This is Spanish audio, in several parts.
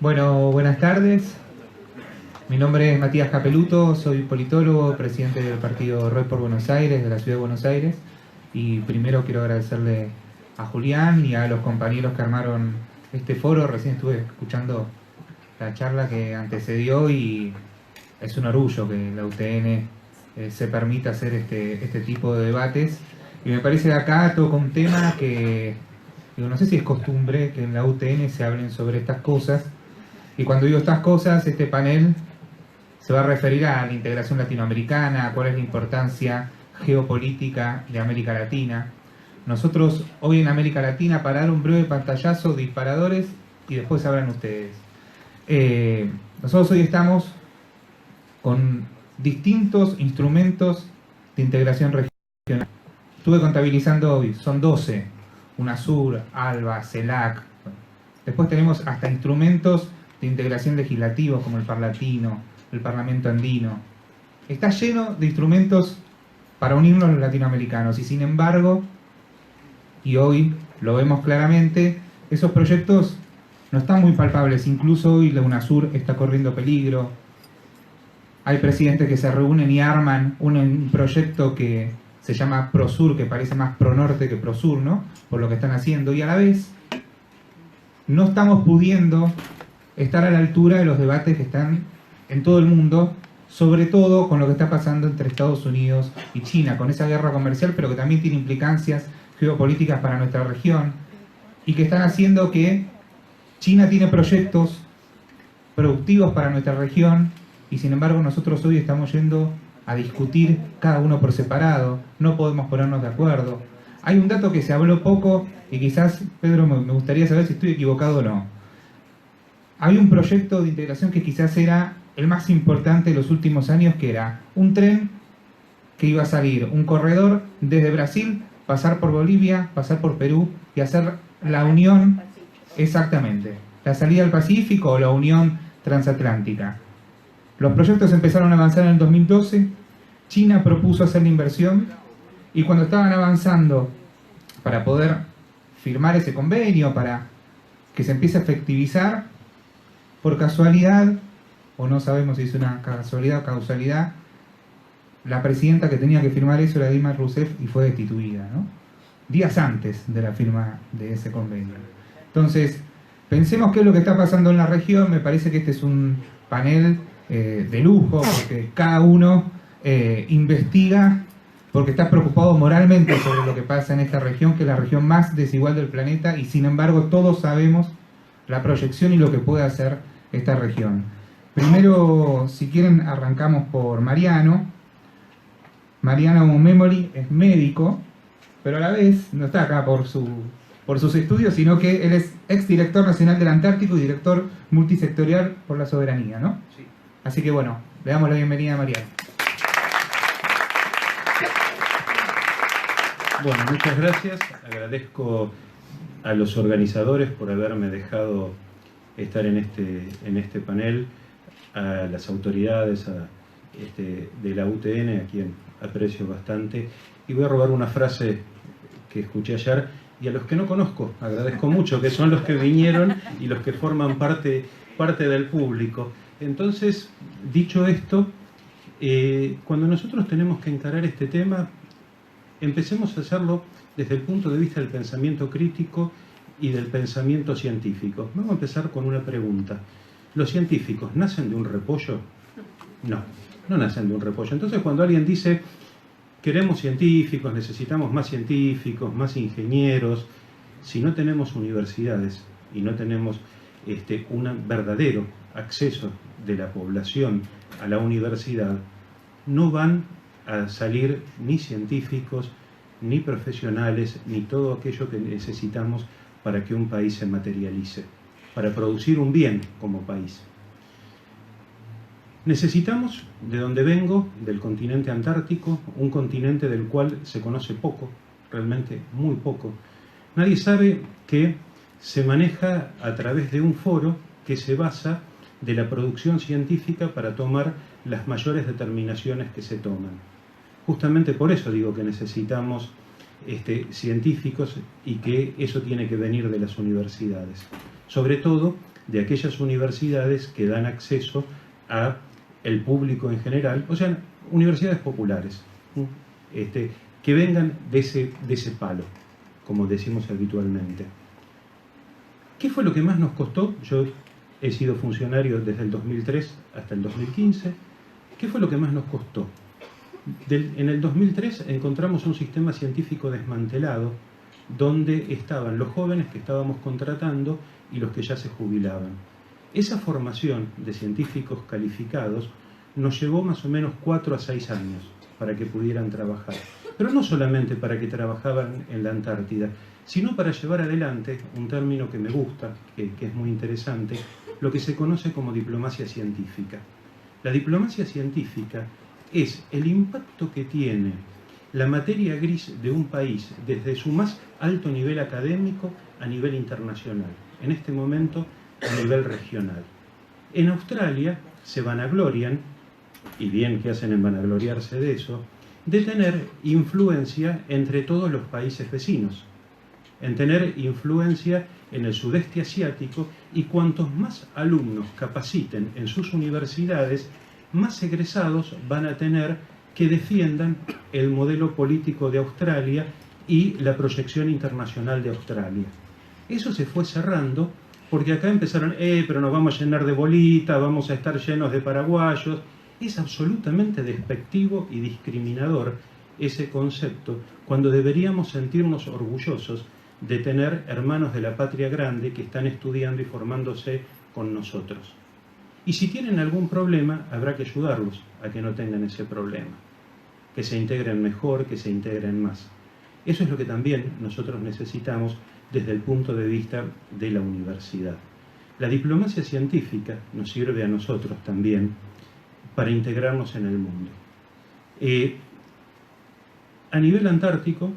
Bueno, buenas tardes. Mi nombre es Matías Capeluto, soy politólogo, presidente del partido Red por Buenos Aires, de la Ciudad de Buenos Aires. Y primero quiero agradecerle a Julián y a los compañeros que armaron este foro. Recién estuve escuchando la charla que antecedió y es un orgullo que la UTN se permita hacer este tipo de debates. Y me parece que acá toca un tema que, digo, no sé si es costumbre que en la UTN se hablen sobre estas cosas. Y cuando digo estas cosas, este panel se va a referir a la integración latinoamericana, a cuál es la importancia geopolítica de América Latina. Nosotros hoy en América Latina, para dar un breve pantallazo, disparadores, y después hablan ustedes. Nosotros hoy estamos con distintos instrumentos de integración regional. Estuve contabilizando hoy, son 12, UNASUR, ALBA, CELAC. Después tenemos hasta instrumentos de integración legislativos como el Parlatino, el Parlamento Andino. Está lleno de instrumentos para unirnos los latinoamericanos y sin embargo, y hoy lo vemos claramente, esos proyectos no están muy palpables. Incluso hoy la UNASUR está corriendo peligro. Hay presidentes que se reúnen y arman un proyecto que se llama ProSur, que parece más ProNorte que ProSur, ¿no? Por lo que están haciendo, y a la vez no estamos pudiendo estar a la altura de los debates que están en todo el mundo, sobre todo con lo que está pasando entre Estados Unidos y China, con esa guerra comercial, pero que también tiene implicancias geopolíticas para nuestra región, y que están haciendo que China tiene proyectos productivos para nuestra región, y sin embargo nosotros hoy estamos yendo a discutir cada uno por separado, no podemos ponernos de acuerdo. Hay un dato que se habló poco, y quizás, Pedro, me gustaría saber si estoy equivocado o no. Hay un proyecto de integración que quizás era el más importante de los últimos años, que era un tren que iba a salir, un corredor desde Brasil, pasar por Bolivia, pasar por Perú y hacer la unión, exactamente, la salida al Pacífico o la unión transatlántica. Los proyectos empezaron a avanzar en el 2012, China propuso hacer la inversión y cuando estaban avanzando para poder firmar ese convenio, para que se empiece a efectivizar, por casualidad, o no sabemos si es una casualidad o causalidad, la presidenta que tenía que firmar eso era Dilma Rousseff y fue destituida, ¿no? Días antes de la firma de ese convenio. Entonces, pensemos qué es lo que está pasando en la región. Me parece que este es un panel de lujo, porque cada uno investiga, porque está preocupado moralmente sobre lo que pasa en esta región, que es la región más desigual del planeta, y sin embargo todos sabemos la proyección y lo que puede hacer esta región. Primero, si quieren, arrancamos por Mariano. Mariano Memoli es médico, pero a la vez no está acá por sus estudios, sino que él es exdirector nacional del Antártico y director multisectorial por la soberanía, ¿no? Sí. Así que bueno, le damos la bienvenida a Mariano. Bueno, muchas gracias. Agradezco a los organizadores por haberme dejado estar en este panel, a las autoridades de la UTN, a quien aprecio bastante. Y voy a robar una frase que escuché ayer, y a los que no conozco, agradezco mucho, que son los que vinieron y los que forman parte del público. Entonces, dicho esto, cuando nosotros tenemos que encarar este tema, empecemos a hacerlo desde el punto de vista del pensamiento crítico y del pensamiento científico. Vamos a empezar con una pregunta. ¿Los científicos nacen de un repollo? No, no nacen de un repollo. Entonces, cuando alguien dice, queremos científicos, necesitamos más científicos, más ingenieros, si no tenemos universidades y no tenemos un verdadero acceso de la población a la universidad, no van a salir ni científicos, ni profesionales, ni todo aquello que necesitamos para que un país se materialice, para producir un bien como país. Necesitamos, de donde vengo, del continente antártico, un continente del cual se conoce poco, realmente muy poco. Nadie sabe que se maneja a través de un foro que se basa de la producción científica para tomar las mayores determinaciones que se toman. Justamente por eso digo que necesitamos científicos y que eso tiene que venir de las universidades. Sobre todo de aquellas universidades que dan acceso a el público en general, o sea, universidades populares, que vengan de ese palo, como decimos habitualmente. ¿Qué fue lo que más nos costó? Yo he sido funcionario desde el 2003 hasta el 2015. ¿Qué fue lo que más nos costó? En el 2003 encontramos un sistema científico desmantelado donde estaban los jóvenes que estábamos contratando y los que ya se jubilaban. Esa formación de científicos calificados nos llevó más o menos 4 a 6 años para que pudieran trabajar. Pero no solamente para que trabajaban en la Antártida, sino para llevar adelante un término que me gusta, que es muy interesante, lo que se conoce como diplomacia científica. La diplomacia científica es el impacto que tiene la materia gris de un país desde su más alto nivel académico a nivel internacional, en este momento a nivel regional. En Australia se vanaglorian, y bien que hacen en vanagloriarse de eso, de tener influencia entre todos los países vecinos, en tener influencia en el sudeste asiático, y cuantos más alumnos capaciten en sus universidades, más egresados van a tener que defiendan el modelo político de Australia y la proyección internacional de Australia. Eso se fue cerrando porque acá empezaron, pero nos vamos a llenar de bolitas, vamos a estar llenos de paraguayos. Es absolutamente despectivo y discriminador ese concepto, cuando deberíamos sentirnos orgullosos de tener hermanos de la patria grande que están estudiando y formándose con nosotros. Y si tienen algún problema, habrá que ayudarlos a que no tengan ese problema, que se integren mejor, que se integren más. Eso es lo que también nosotros necesitamos desde el punto de vista de la universidad. La diplomacia científica nos sirve a nosotros también para integrarnos en el mundo. A nivel antártico,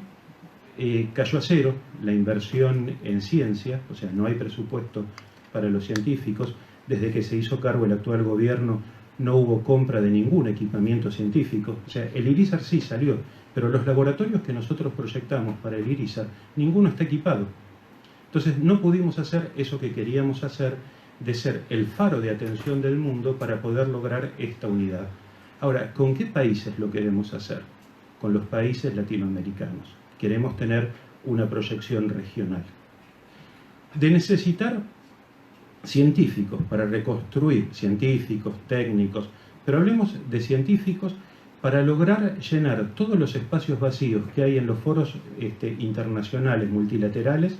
cayó a cero la inversión en ciencia, o sea, no hay presupuesto para los científicos. Desde que se hizo cargo el actual gobierno no hubo compra de ningún equipamiento científico. O sea, el IRISAR sí salió, pero los laboratorios que nosotros proyectamos para el IRISAR, ninguno está equipado. Entonces no pudimos hacer eso que queríamos hacer, de ser el faro de atención del mundo para poder lograr esta unidad. Ahora, ¿con qué países lo queremos hacer? Con los países latinoamericanos. Queremos tener una proyección regional. De necesitar científicos para reconstruir, científicos, técnicos, pero hablemos de científicos para lograr llenar todos los espacios vacíos que hay en los foros internacionales, multilaterales,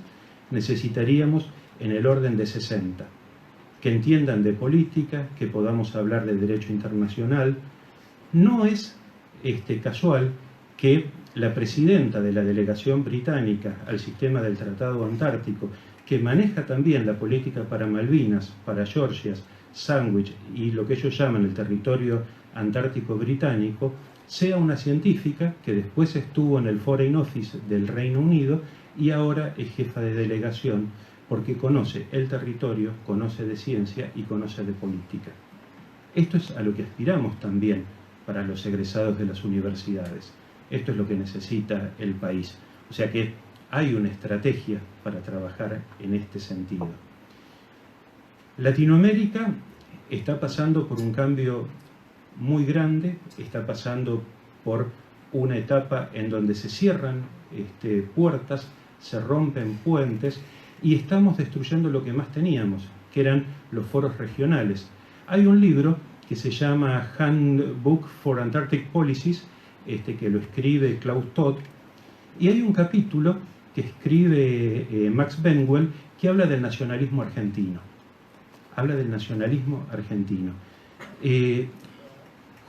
necesitaríamos en el orden de 60. Que entiendan de política, que podamos hablar de derecho internacional. No es casual que la presidenta de la delegación británica al sistema del Tratado Antártico, que maneja también la política para Malvinas, para Georgias, Sandwich y lo que ellos llaman el territorio antártico británico, sea una científica que después estuvo en el Foreign Office del Reino Unido y ahora es jefa de delegación, porque conoce el territorio, conoce de ciencia y conoce de política. Esto es a lo que aspiramos también para los egresados de las universidades. Esto es lo que necesita el país. O sea que hay una estrategia para trabajar en este sentido. Latinoamérica está pasando por un cambio muy grande, está pasando por una etapa en donde se cierran puertas, se rompen puentes y estamos destruyendo lo que más teníamos, que eran los foros regionales. Hay un libro que se llama Handbook for Antarctic Policies, que lo escribe Klaus Todd, y hay un capítulo que escribe Max Benwell que habla del nacionalismo argentino. Habla del nacionalismo argentino.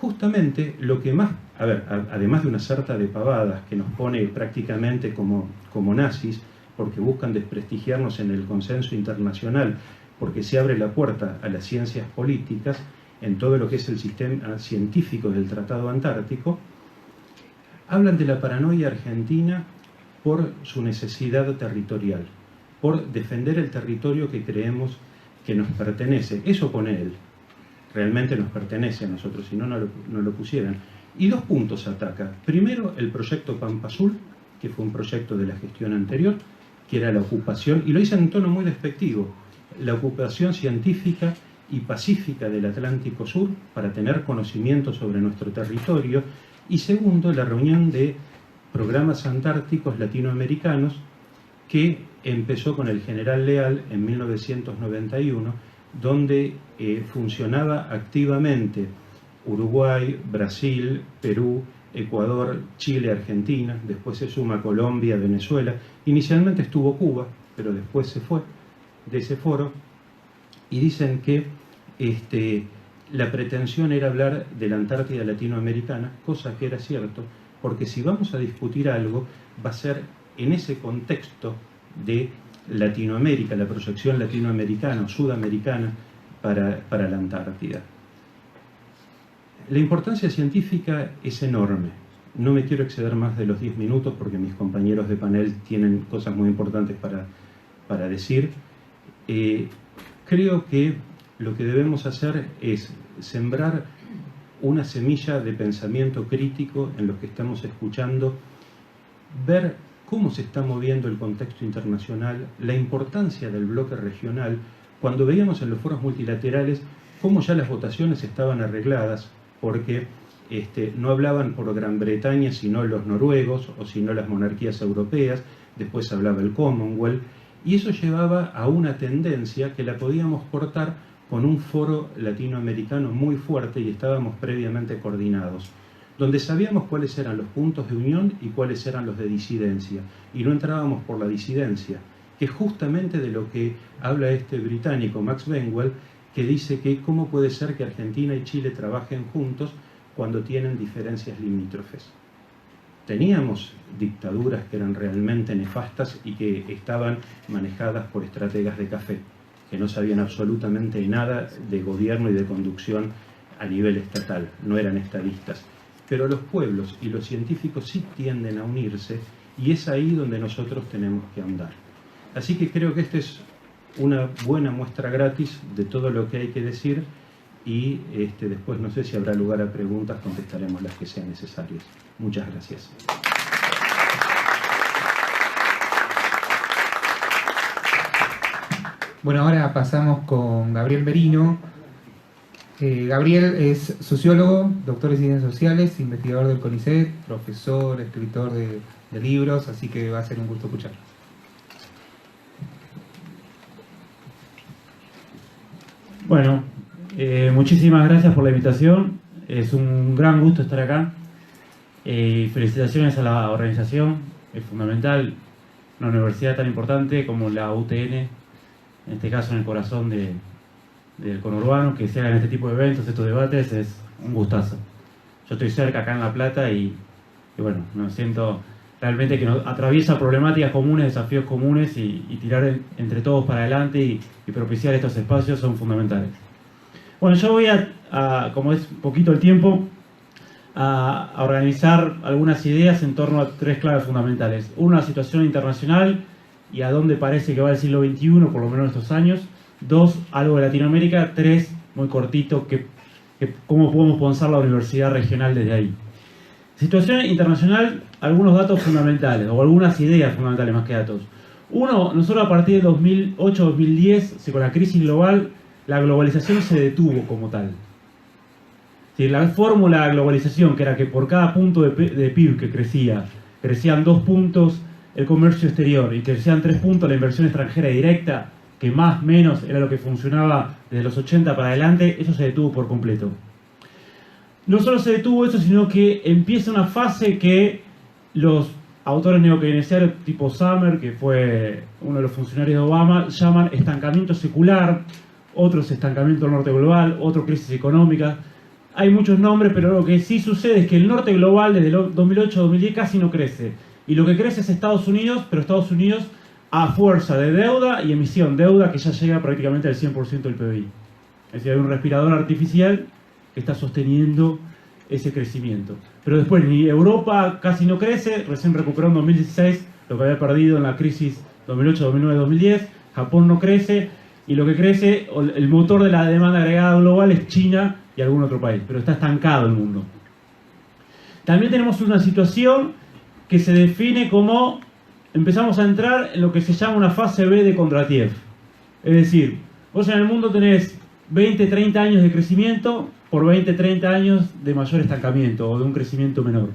Justamente lo que más, además de una sarta de pavadas que nos pone prácticamente como nazis, porque buscan desprestigiarnos en el consenso internacional, porque se abre la puerta a las ciencias políticas en todo lo que es el sistema científico del Tratado Antártico, hablan de la paranoia argentina por su necesidad territorial, por defender el territorio que creemos que nos pertenece. Eso pone él. Realmente nos pertenece a nosotros, si no, no lo pusieran. Y 2 puntos ataca. Primero, el proyecto Pampa Azul, que fue un proyecto de la gestión anterior, que era la ocupación, y lo dicen en tono muy despectivo, la ocupación científica y pacífica del Atlántico Sur para tener conocimiento sobre nuestro territorio, y segundo, la reunión de programas antárticos latinoamericanos que empezó con el general Leal en 1991, donde funcionaba activamente Uruguay, Brasil, Perú, Ecuador, Chile, Argentina, después se suma Colombia, Venezuela. Inicialmente estuvo Cuba, pero después se fue de ese foro, y dicen que la pretensión era hablar de la Antártida latinoamericana, cosa que era cierto, porque si vamos a discutir algo, va a ser en ese contexto de Latinoamérica, la proyección latinoamericana o sudamericana para la Antártida. La importancia científica es enorme. No me quiero exceder más de los 10 minutos porque mis compañeros de panel tienen cosas muy importantes para decir. Creo que lo que debemos hacer es sembrar una semilla de pensamiento crítico en los que estamos escuchando, ver cómo se está moviendo el contexto internacional, la importancia del bloque regional. Cuando veíamos en los foros multilaterales cómo ya las votaciones estaban arregladas, porque no hablaban por Gran Bretaña sino los noruegos o sino las monarquías europeas, después hablaba el Commonwealth, y eso llevaba a una tendencia que la podíamos cortar con un foro latinoamericano muy fuerte, y estábamos previamente coordinados, donde sabíamos cuáles eran los puntos de unión y cuáles eran los de disidencia, y no entrábamos por la disidencia, que es justamente de lo que habla este británico Max Benwell, que dice que cómo puede ser que Argentina y Chile trabajen juntos cuando tienen diferencias limítrofes. Teníamos dictaduras que eran realmente nefastas y que estaban manejadas por estrategas de café, que no sabían absolutamente nada de gobierno y de conducción a nivel estatal, no eran estadistas. Pero los pueblos y los científicos sí tienden a unirse, y es ahí donde nosotros tenemos que andar. Así que creo que esta es una buena muestra gratis de todo lo que hay que decir, y después no sé si habrá lugar a preguntas, contestaremos las que sean necesarias. Muchas gracias. Bueno, ahora pasamos con Gabriel Merino. Gabriel es sociólogo, doctor en ciencias sociales, investigador del CONICET, profesor, escritor de libros, así que va a ser un gusto escucharlo. Bueno, muchísimas gracias por la invitación. Es un gran gusto estar acá. Felicitaciones a la organización. Es fundamental una universidad tan importante como la UTN, en este caso en el corazón del conurbano, que se hagan este tipo de eventos, estos debates, es un gustazo. Yo estoy cerca acá en La Plata y bueno, me siento realmente que nos atraviesa problemáticas comunes, desafíos comunes, y tirar entre todos para adelante y propiciar estos espacios son fundamentales. Bueno, yo voy a como es poquito el tiempo, a organizar algunas ideas en torno a tres claves fundamentales. Una, la situación internacional y a dónde parece que va el siglo XXI, por lo menos estos años. Dos, algo de Latinoamérica. Tres, muy cortito, cómo podemos pensar la universidad regional desde ahí. Situación internacional, algunos datos fundamentales, o algunas ideas fundamentales más que datos. Uno, nosotros a partir de 2008-2010, con la crisis global, la globalización se detuvo como tal. Si la fórmula de globalización, que era que por cada punto de PIB que crecían 2 puntos el comercio exterior y crecían 3 puntos la inversión extranjera directa, que más o menos era lo que funcionaba desde los 80 para adelante, eso se detuvo por completo. No solo se detuvo eso, sino que empieza una fase que los autores neokeynesianos tipo Summer, que fue uno de los funcionarios de Obama, llaman estancamiento secular, otros estancamiento del norte global, otro crisis económica. Hay muchos nombres, pero lo que sí sucede es que el norte global desde el 2008 a 2010 casi no crece. Y lo que crece es Estados Unidos, pero Estados Unidos a fuerza de deuda y emisión. Deuda que ya llega prácticamente al 100% del PBI. Es decir, hay un respirador artificial que está sosteniendo ese crecimiento. Pero después ni Europa casi no crece, recién recuperó en 2016 lo que había perdido en la crisis 2008, 2009, 2010. Japón no crece, y lo que crece, el motor de la demanda agregada global, es China y algún otro país, pero está estancado el mundo. También tenemos una situación que se define como empezamos a entrar en lo que se llama una fase B de Kondratiev. Es decir, vos en el mundo tenés 20, 30 años de crecimiento por 20, 30 años de mayor estancamiento o de un crecimiento menor.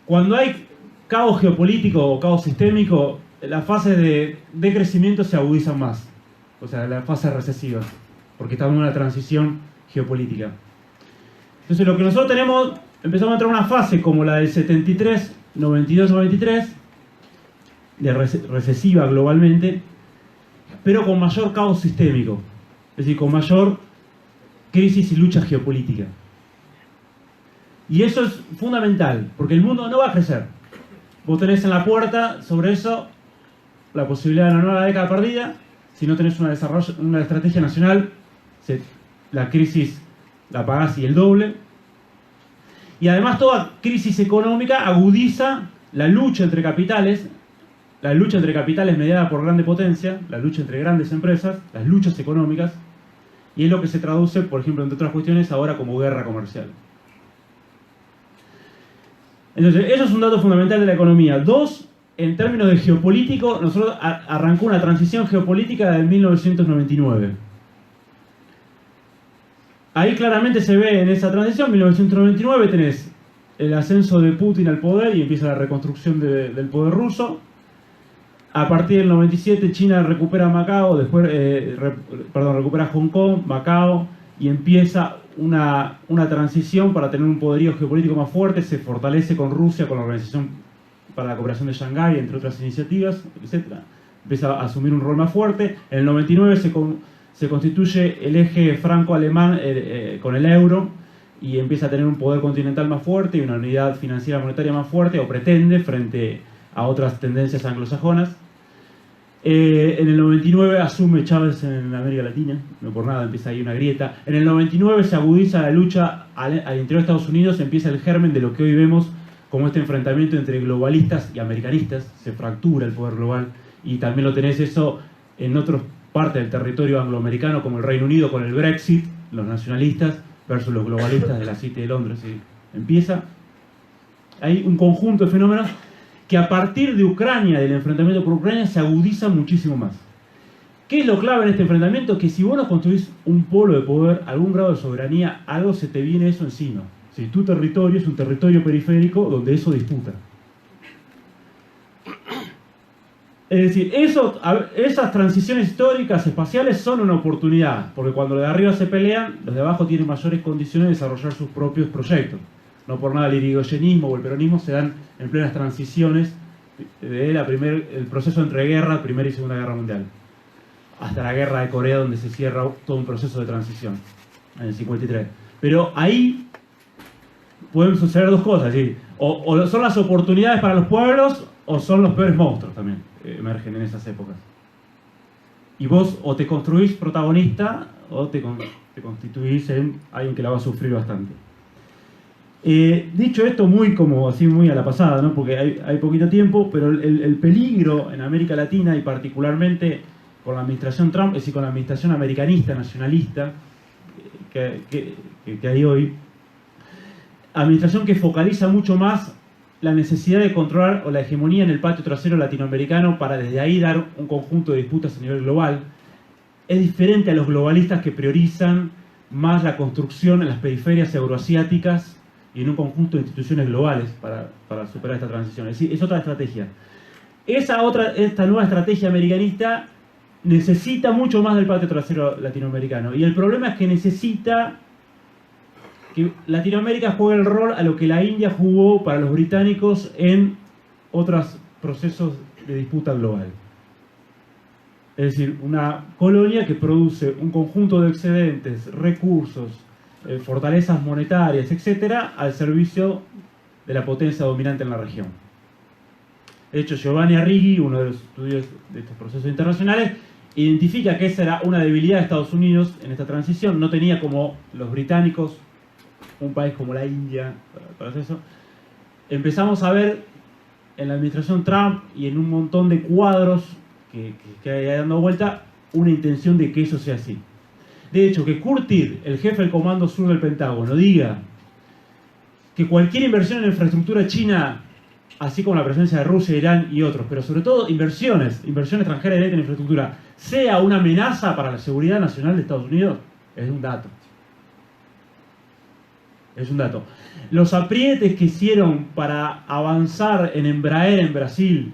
Cuando hay caos geopolítico o caos sistémico, las fases de crecimiento se agudizan más. O sea, las fases recesivas, porque estamos en una transición geopolítica. Entonces lo que nosotros tenemos, empezamos a entrar en una fase como la del 73, 92, 93, de recesiva globalmente, pero con mayor caos sistémico, es decir, con mayor crisis y lucha geopolítica. Y eso es fundamental, porque el mundo no va a crecer. Vos tenés en la puerta, sobre eso, la posibilidad de una nueva década perdida. Si no tenés una estrategia nacional, la crisis la pagás y el doble. Y además toda crisis económica agudiza la lucha entre capitales mediada por grande potencia, la lucha entre grandes empresas, las luchas económicas, y es lo que se traduce, por ejemplo, entre otras cuestiones, ahora como guerra comercial. Entonces, eso es un dato fundamental de la economía. Dos, en términos de geopolítico, nosotros arrancó una transición geopolítica del 1999. Ahí claramente se ve en esa transición, 1999 tenés el ascenso de Putin al poder y empieza la reconstrucción del poder ruso. A partir del 97 China recupera Macao, después recupera Hong Kong, Macao, y empieza una transición para tener un poderío geopolítico más fuerte. Se fortalece con Rusia, con la Organización para la Cooperación de Shanghái, entre otras iniciativas, etc. Empieza a asumir un rol más fuerte. En el 99 se constituye el eje franco-alemán con el euro y empieza a tener un poder continental más fuerte y una unidad financiera monetaria más fuerte, o pretende, frente a otras tendencias anglosajonas. En el 99 asume Chávez en América Latina, no por nada empieza ahí una grieta. En el 99 se agudiza la lucha al interior de Estados Unidos, empieza el germen de lo que hoy vemos como este enfrentamiento entre globalistas y americanistas, se fractura el poder global, y también lo tenés eso en otras partes del territorio angloamericano, como el Reino Unido con el Brexit, los nacionalistas versus los globalistas de la City de Londres. ¿Sí? Empieza, hay un conjunto de fenómenos que a partir de Ucrania, del enfrentamiento por Ucrania, se agudiza muchísimo más. ¿Qué es lo clave en este enfrentamiento? Que si vos no construís un polo de poder, algún grado de soberanía, algo se te viene eso encima. Si tu territorio es un territorio periférico donde eso disputa. Es decir, esas transiciones históricas, espaciales, son una oportunidad, porque cuando los de arriba se pelean, los de abajo tienen mayores condiciones de desarrollar sus propios proyectos. No por nada el irigoyenismo o el peronismo se dan en plenas transiciones el proceso entre guerra, Primera y Segunda Guerra Mundial, hasta la guerra de Corea, donde se cierra todo un proceso de transición, en el 53. Pero ahí pueden suceder dos cosas, ¿sí? O son las oportunidades para los pueblos, o son los peores monstruos también, emergen en esas épocas. Y vos o te construís protagonista, o te constituís en alguien que la va a sufrir bastante. Dicho esto muy a la pasada, ¿no? Porque hay poquito tiempo, pero el peligro en América Latina, y particularmente con la administración Trump, es decir, con la administración americanista, nacionalista, que hay hoy, administración que focaliza mucho más la necesidad de controlar o la hegemonía en el patio trasero latinoamericano para desde ahí dar un conjunto de disputas a nivel global, es diferente a los globalistas que priorizan más la construcción en las periferias euroasiáticas y en un conjunto de instituciones globales para superar esta transición. Es decir, es otra estrategia. Esta nueva estrategia americanista necesita mucho más del patio trasero latinoamericano. Y el problema es que necesita que Latinoamérica juegue el rol a lo que la India jugó para los británicos en otros procesos de disputa global. Es decir, una colonia que produce un conjunto de excedentes, recursos, fortalezas monetarias, etcétera, al servicio de la potencia dominante en la región. De hecho, Giovanni Arrighi, uno de los estudios de estos procesos internacionales, identifica que esa era una debilidad de Estados Unidos en esta transición. No tenía, como los británicos, un país como la India para hacer eso. Empezamos a ver en la administración Trump y en un montón de cuadros que hay dando vuelta una intención de que eso sea así. De hecho, que Curtis, el jefe del Comando Sur del Pentágono, diga que cualquier inversión en infraestructura china así como la presencia de Rusia, Irán y otros, pero sobre todo inversión extranjera directa en infraestructura, sea una amenaza para la seguridad nacional de Estados Unidos, es un dato. Es un dato. Los aprietes que hicieron para avanzar en Embraer en Brasil,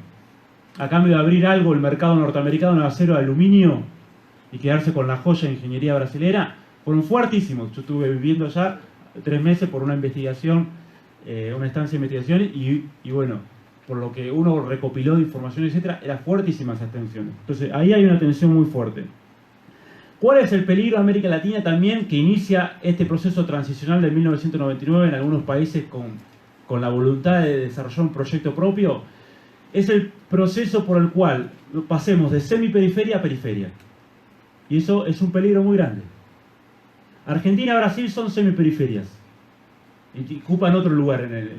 a cambio de abrir algo el mercado norteamericano de acero y aluminio y quedarse con la joya de ingeniería brasilera, fueron fuertísimos. Yo estuve viviendo allá 3 meses por una investigación, una estancia de investigación, y bueno, por lo que uno recopiló de información, etcétera, era fuertísima esa tensión. Entonces, ahí hay una tensión muy fuerte. ¿Cuál es el peligro de América Latina también que inicia este proceso transicional de 1999 en algunos países con la voluntad de desarrollar un proyecto propio? Es el proceso por el cual pasemos de semiperiferia a periferia. Y eso es un peligro muy grande. Argentina y Brasil son semiperiferias. Y ocupan otro lugar en el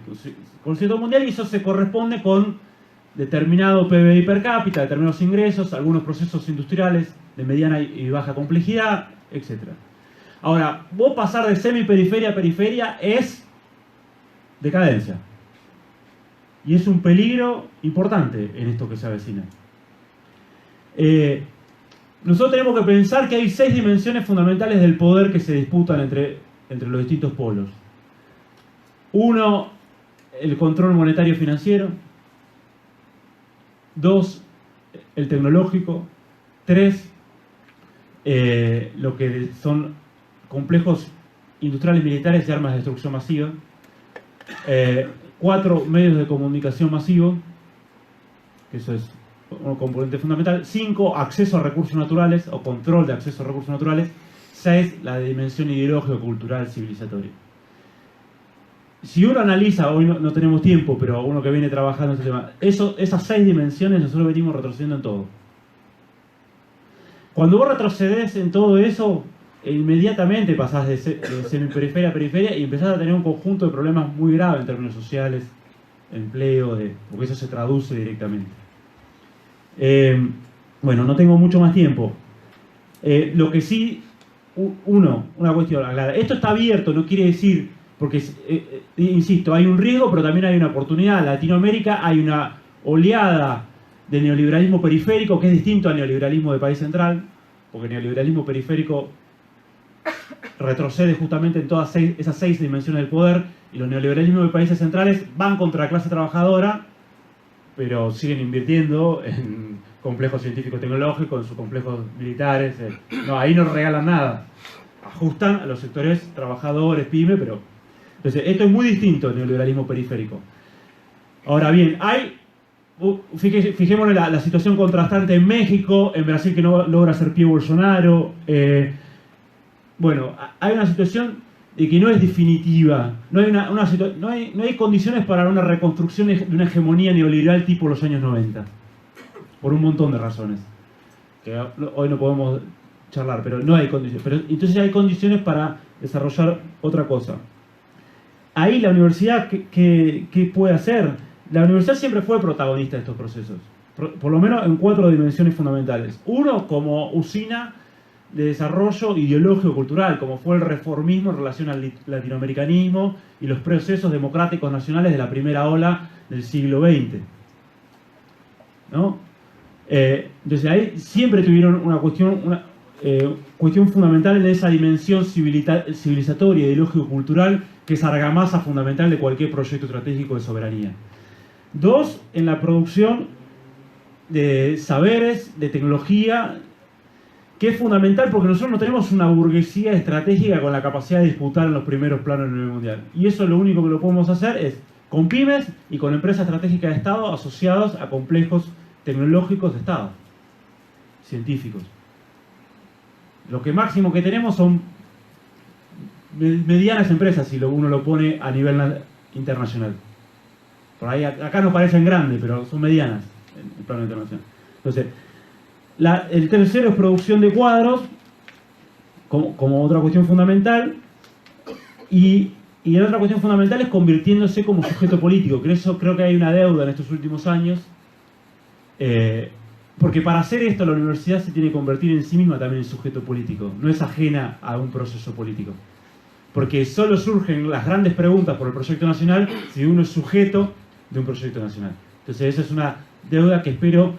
concierto mundial, y eso se corresponde con determinado PBI per cápita, determinados ingresos, algunos procesos industriales de mediana y baja complejidad, etc. Ahora, vos pasar de semiperiferia a periferia es decadencia. Y es un peligro importante en esto que se avecina. Nosotros tenemos que pensar que hay 6 dimensiones fundamentales del poder que se disputan entre los distintos polos. 1, el control monetario financiero. 2, el tecnológico. 3, lo que son complejos industriales militares y armas de destrucción masiva. 4, medios de comunicación masivos, que eso es un componente fundamental. 5, acceso a recursos naturales o control de acceso a recursos naturales. 6, la dimensión ideológica, cultural, civilizatoria. Si uno analiza, hoy no tenemos tiempo, pero uno que viene trabajando en este tema, esas 6 dimensiones nosotros venimos retrocediendo en todo. Cuando vos retrocedes en todo eso, inmediatamente pasás de semiperiferia a periferia y empezás a tener un conjunto de problemas muy graves en términos sociales, empleo, porque eso se traduce directamente. Bueno, no tengo mucho más tiempo. Lo que sí, una cuestión aclara. Esto está abierto, no quiere decir, porque, insisto, hay un riesgo, pero también hay una oportunidad. En Latinoamérica hay una oleada de neoliberalismo periférico que es distinto al neoliberalismo de país central, porque el neoliberalismo periférico retrocede justamente en todas esas 6 dimensiones del poder, y los neoliberalismos de países centrales van contra la clase trabajadora, pero siguen invirtiendo en complejos científico-tecnológicos, en sus complejos militares. No, ahí no regalan nada. Ajustan a los sectores trabajadores, pyme, pero... Entonces, esto es muy distinto al neoliberalismo periférico. Ahora bien, fijémonos la situación contrastante en México, en Brasil, que no logra hacer pie Bolsonaro. Bueno, hay una situación de que no es definitiva. No hay condiciones para una reconstrucción de una hegemonía neoliberal tipo los años 90. Por un montón de razones. Que hoy no podemos charlar, pero no hay condiciones. Pero entonces hay condiciones para desarrollar otra cosa. Ahí la universidad, ¿qué puede hacer? La universidad siempre fue protagonista de estos procesos. Por lo menos en 4 dimensiones fundamentales. 1, como usina de desarrollo ideológico-cultural, como fue el reformismo en relación al latinoamericanismo y los procesos democráticos nacionales de la primera ola del siglo XX. ¿No? Entonces ahí siempre tuvieron una cuestión fundamental en esa dimensión civilizatoria, ideológico-cultural, que es argamasa fundamental de cualquier proyecto estratégico de soberanía. 2, en la producción de saberes, de tecnología, que es fundamental porque nosotros no tenemos una burguesía estratégica con la capacidad de disputar en los primeros planos a nivel mundial. Y eso lo único que lo podemos hacer es con pymes y con empresas estratégicas de Estado asociados a complejos tecnológicos de Estado, científicos. Lo que máximo que tenemos son medianas empresas, si uno lo pone a nivel internacional. Por ahí acá nos parecen grandes, pero son medianas en el plano internacional. Entonces, el tercero es producción de cuadros, como otra cuestión fundamental, y la otra cuestión fundamental es convirtiéndose como sujeto político, que eso creo que hay una deuda en estos últimos años, porque para hacer esto la universidad se tiene que convertir en sí misma también en sujeto político, no es ajena a un proceso político. Porque solo surgen las grandes preguntas por el proyecto nacional si uno es sujeto de un proyecto nacional. Entonces esa es una deuda que espero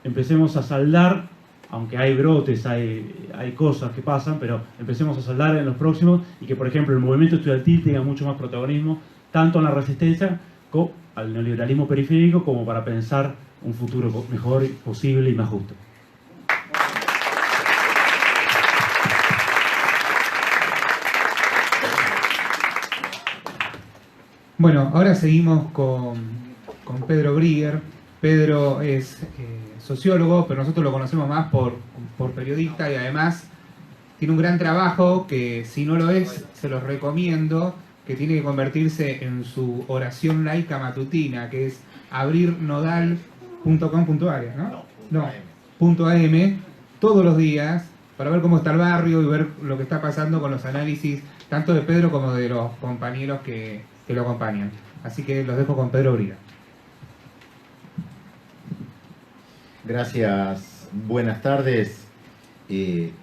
empecemos a saldar, aunque hay brotes, hay cosas que pasan, pero empecemos a saldar en los próximos y que, por ejemplo, el movimiento estudiantil tenga mucho más protagonismo, tanto en la resistencia al neoliberalismo periférico como para pensar un futuro mejor, posible y más justo. Bueno, ahora seguimos con Pedro Brigger. Pedro es sociólogo, pero nosotros lo conocemos más por periodista y además tiene un gran trabajo que si no lo es, se los recomiendo, que tiene que convertirse en su oración laica matutina, que es abrirnodal.com.ar, ¿no? .am, todos los días, para ver cómo está el barrio y ver lo que está pasando con los análisis, tanto de Pedro como de los compañeros que lo acompañan. Así que los dejo con Pedro Brigger. Gracias, buenas tardes.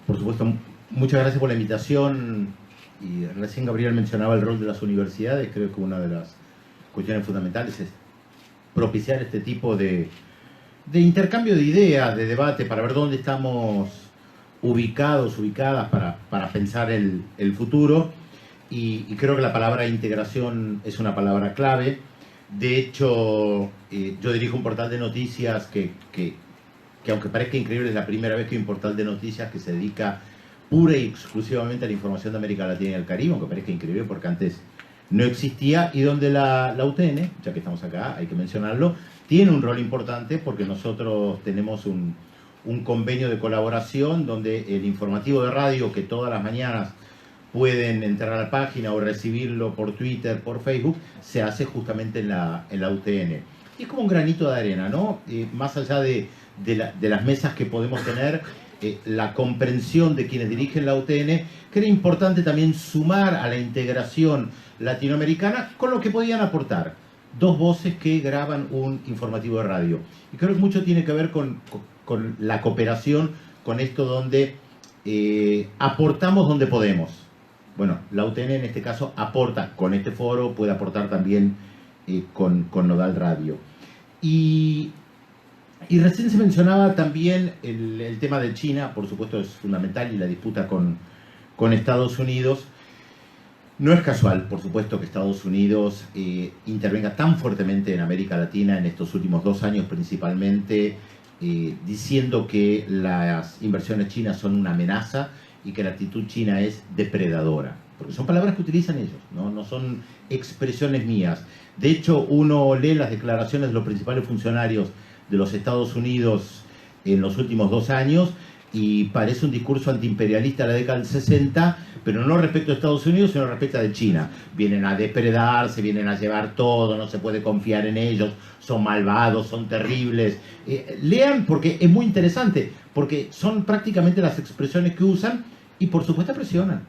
Por supuesto, muchas gracias por la invitación. Y recién Gabriel mencionaba el rol de las universidades. Creo que una de las cuestiones fundamentales es propiciar este tipo de intercambio de ideas, de debate, para ver dónde estamos ubicadas para pensar el futuro. Y creo que la palabra integración es una palabra clave. De hecho, yo dirijo un portal de noticias que aunque parezca increíble, es la primera vez que hay un portal de noticias que se dedica pura y exclusivamente a la información de América Latina y el Caribe, aunque parezca increíble porque antes no existía, y donde la UTN, ya que estamos acá, hay que mencionarlo, tiene un rol importante porque nosotros tenemos un convenio de colaboración donde el informativo de radio, que todas las mañanas pueden entrar a la página o recibirlo por Twitter, por Facebook, se hace justamente en la UTN. Y es como un granito de arena, ¿no? Más allá de las mesas que podemos tener, la comprensión de quienes dirigen la UTN, que era importante también sumar a la integración latinoamericana con lo que podían aportar. Dos voces que graban un informativo de radio. Y creo que mucho tiene que ver con la cooperación, con esto donde aportamos donde podemos. Bueno, la UTN en este caso aporta con este foro, puede aportar también con Nodal Radio. Y recién se mencionaba también el tema de China, por supuesto es fundamental, y la disputa con Estados Unidos. No es casual, por supuesto, que Estados Unidos intervenga tan fuertemente en América Latina en estos últimos 2 años principalmente, diciendo que las inversiones chinas son una amenaza y que la actitud china es depredadora. Porque son palabras que utilizan ellos, no son expresiones mías. De hecho, uno lee las declaraciones de los principales funcionarios de los Estados Unidos en los últimos 2 años y parece un discurso antiimperialista de la década del 60, pero no respecto a Estados Unidos, sino respecto a China. Vienen a depredar, se vienen a llevar todo, no se puede confiar en ellos, son malvados, son terribles. Lean porque es muy interesante, porque son prácticamente las expresiones que usan y por supuesto presionan,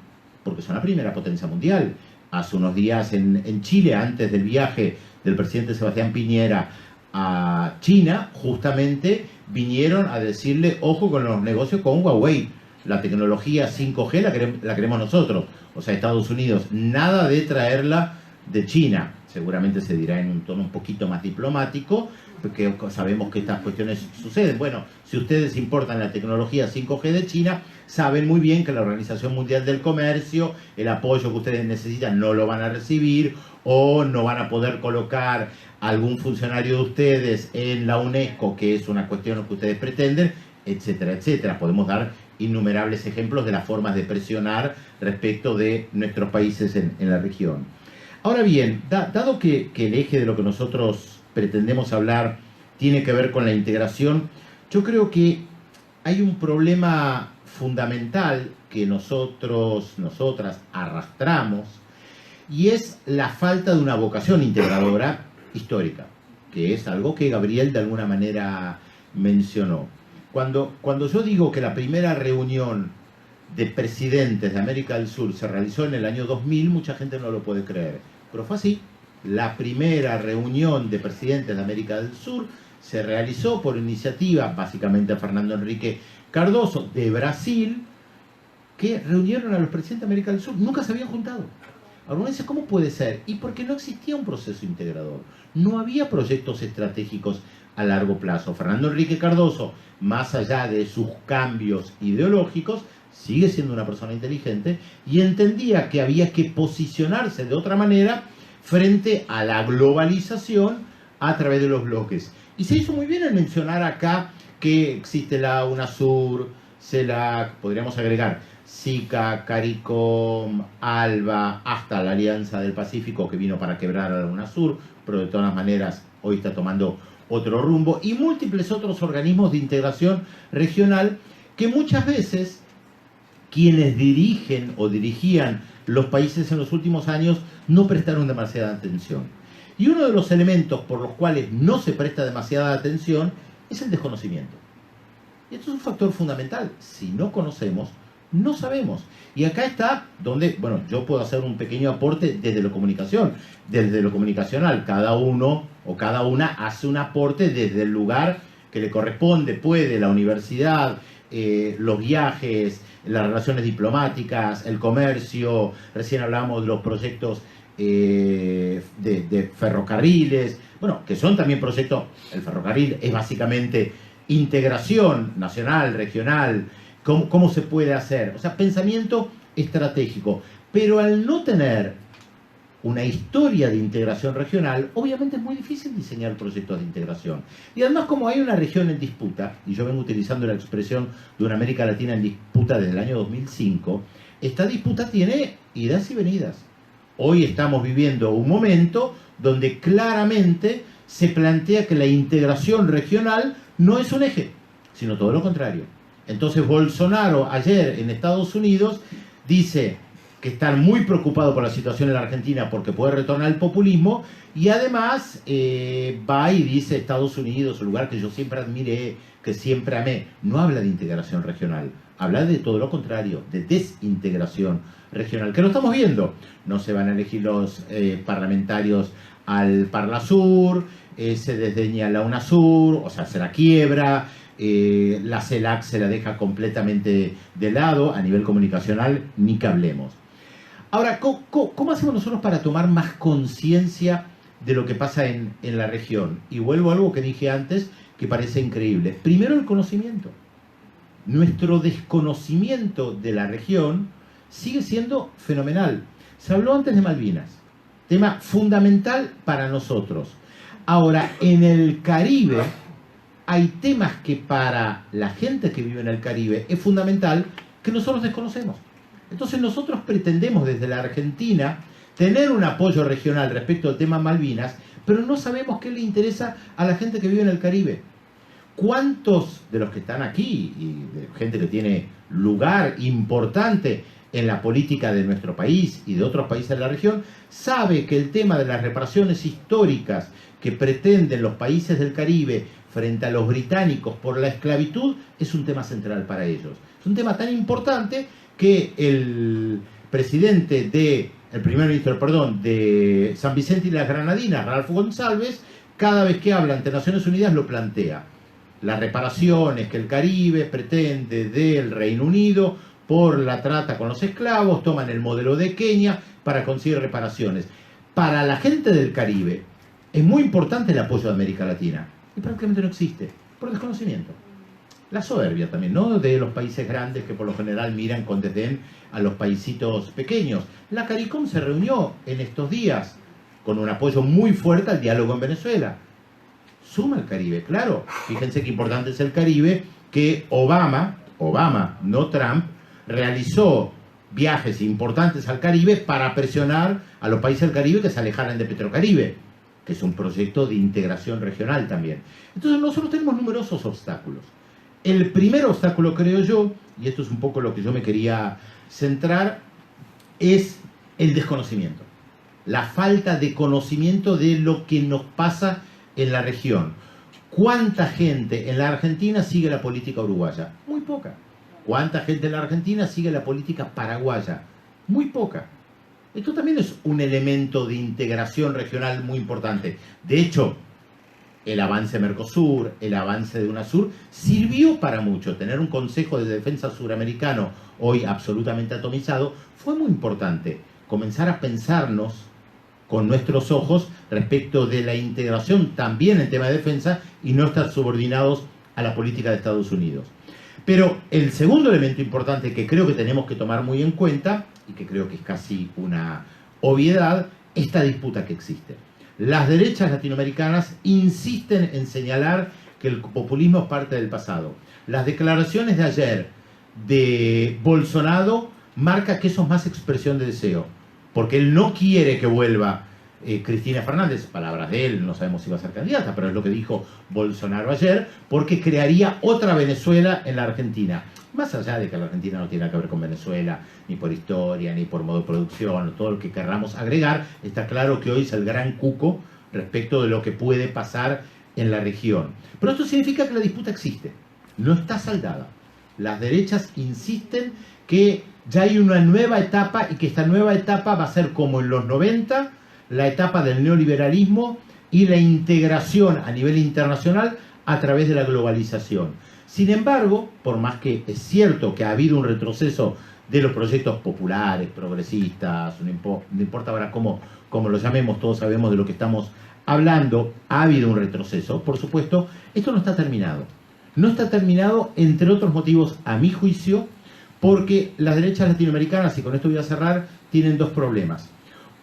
porque son la primera potencia mundial. Hace unos días en Chile, antes del viaje del presidente Sebastián Piñera a China, justamente vinieron a decirle ojo con los negocios con Huawei. La tecnología 5G la queremos nosotros, o sea, Estados Unidos, nada de traerla de China. Seguramente se dirá en un tono un poquito más diplomático, porque sabemos que estas cuestiones suceden. Bueno, si ustedes importan la tecnología 5G de China, saben muy bien que la Organización Mundial del Comercio, el apoyo que ustedes necesitan no lo van a recibir, o no van a poder colocar algún funcionario de ustedes en la UNESCO, que es una cuestión que ustedes pretenden, etcétera, etcétera. Podemos dar innumerables ejemplos de las formas de presionar respecto de nuestros países en la región. Ahora bien, dado que el eje de lo que nosotros pretendemos hablar tiene que ver con la integración, yo creo que hay un problema fundamental que nosotras arrastramos, y es la falta de una vocación integradora histórica, que es algo que Gabriel de alguna manera mencionó. Cuando yo digo que la primera reunión de presidentes de América del Sur se realizó en el año 2000, mucha gente no lo puede creer, pero fue así. La primera reunión de presidentes de América del Sur se realizó por iniciativa, básicamente, de Fernando Henrique Cardoso, de Brasil, que reunieron a los presidentes de América del Sur. Nunca se habían juntado. Algunos dicen, ¿cómo puede ser? Y porque no existía un proceso integrador. No había proyectos estratégicos a largo plazo. Fernando Enrique Cardoso, más allá de sus cambios ideológicos, sigue siendo una persona inteligente y entendía que había que posicionarse de otra manera frente a la globalización a través de los bloques. Y se hizo muy bien en mencionar acá que existe la UNASUR, CELAC, podríamos agregar SICA, CARICOM, ALBA, hasta la Alianza del Pacífico que vino para quebrar a la UNASUR, pero de todas maneras hoy está tomando otro rumbo, y múltiples otros organismos de integración regional que muchas veces quienes dirigen o dirigían los países en los últimos años no prestaron demasiada atención. Y uno de los elementos por los cuales no se presta demasiada atención es el desconocimiento. Y esto es un factor fundamental. Si no conocemos, no sabemos. Y acá está donde, bueno, yo puedo hacer un pequeño aporte desde la comunicación. Desde lo comunicacional, cada uno o cada una hace un aporte desde el lugar que le corresponde. Puede la universidad, los viajes, las relaciones diplomáticas, el comercio. Recién hablábamos de los proyectos de ferrocarriles, bueno, que son también proyectos. El ferrocarril es básicamente integración nacional, regional. ¿Cómo se puede hacer? O sea, pensamiento estratégico. Pero al no tener una historia de integración regional, obviamente es muy difícil diseñar proyectos de integración. Y además, como hay una región en disputa, y yo vengo utilizando la expresión de una América Latina en disputa desde el año 2005, esta disputa tiene idas y venidas. Hoy estamos viviendo un momento donde claramente se plantea que la integración regional no es un eje, sino todo lo contrario. Entonces Bolsonaro ayer en Estados Unidos dice que están muy preocupados por la situación en la Argentina porque puede retornar el populismo, y además va y dice Estados Unidos, un lugar que yo siempre admiré, que siempre amé, no habla de integración regional, habla de todo lo contrario, de desintegración regional, que lo estamos viendo. No se van a elegir los parlamentarios al Parlasur, se desdeña la UNASUR, o sea, se la quiebra. La CELAC se la deja completamente de lado, a nivel comunicacional ni que hablemos. Ahora, ¿cómo hacemos nosotros para tomar más conciencia de lo que pasa en la región? Y vuelvo a algo que dije antes, que parece increíble. Primero, el conocimiento. Nuestro desconocimiento de la región sigue siendo fenomenal. Se habló antes de Malvinas, tema fundamental para nosotros. Ahora, en el Caribe hay temas que para la gente que vive en el Caribe es fundamental que nosotros desconocemos. Entonces nosotros pretendemos desde la Argentina tener un apoyo regional respecto al tema Malvinas, pero no sabemos qué le interesa a la gente que vive en el Caribe. ¿Cuántos de los que están aquí, y de gente que tiene lugar importante en la política de nuestro país y de otros países de la región, sabe que el tema de las reparaciones históricas que pretenden los países del Caribe frente a los británicos por la esclavitud es un tema central para ellos? Es un tema tan importante que el primer ministro de San Vicente y las Granadinas, Ralph González, cada vez que habla ante Naciones Unidas lo plantea. Las reparaciones que el Caribe pretende del Reino Unido por la trata con los esclavos, toman el modelo de Kenia para conseguir reparaciones. Para la gente del Caribe es muy importante el apoyo de América Latina, y prácticamente no existe, por desconocimiento. La soberbia también, ¿no?, de los países grandes que por lo general miran con desdén a los paisitos pequeños. La CARICOM se reunió en estos días con un apoyo muy fuerte al diálogo en Venezuela. Suma el Caribe, claro. Fíjense qué importante es el Caribe, que Obama, no Trump, realizó viajes importantes al Caribe para presionar a los países del Caribe que se alejaran de Petrocaribe, que es un proyecto de integración regional también. Entonces nosotros tenemos numerosos obstáculos. El primer obstáculo, creo yo, y esto es un poco lo que yo me quería centrar, es el desconocimiento. La falta de conocimiento de lo que nos pasa en la región. ¿Cuánta gente en la Argentina sigue la política uruguaya? Muy poca. ¿Cuánta gente en la Argentina sigue la política paraguaya? Muy poca. Esto también es un elemento de integración regional muy importante. De hecho, el avance Mercosur, el avance de UNASUR, sirvió para mucho. Tener un Consejo de Defensa Suramericano, hoy absolutamente atomizado, fue muy importante. comenzar a pensarnos con nuestros ojos respecto de la integración también en tema de defensa y no estar subordinados a la política de Estados Unidos. Pero el segundo elemento importante que creo que tenemos que tomar muy en cuenta, y que creo que es casi una obviedad, esta disputa que existe. Las derechas latinoamericanas insisten en señalar que el populismo es parte del pasado. Las declaraciones de ayer de Bolsonaro marcan que eso es más expresión de deseo, porque él no quiere que vuelva Cristina Fernández, palabras de él, no sabemos si va a ser candidata, pero es lo que dijo Bolsonaro ayer, porque crearía otra Venezuela en la Argentina. Más allá de que la Argentina no tiene nada que ver con Venezuela, ni por historia, ni por modo de producción, todo lo que querramos agregar, está claro que hoy es el gran cuco respecto de lo que puede pasar en la región. Pero esto significa que la disputa existe, no está saldada. Las derechas insisten que ya hay una nueva etapa y que esta nueva etapa va a ser como en los 90, la etapa del neoliberalismo y la integración a nivel internacional a través de la globalización. Sin embargo, por más que es cierto que ha habido un retroceso de los proyectos populares, progresistas, no importa ahora cómo lo llamemos, todos sabemos de lo que estamos hablando, ha habido un retroceso, por supuesto, esto no está terminado. No está terminado, entre otros motivos, a mi juicio, porque las derechas latinoamericanas, y con esto voy a cerrar, tienen dos problemas.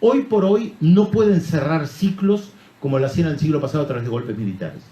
Hoy por hoy no pueden cerrar ciclos como lo hacían en el siglo pasado a través de golpes militares.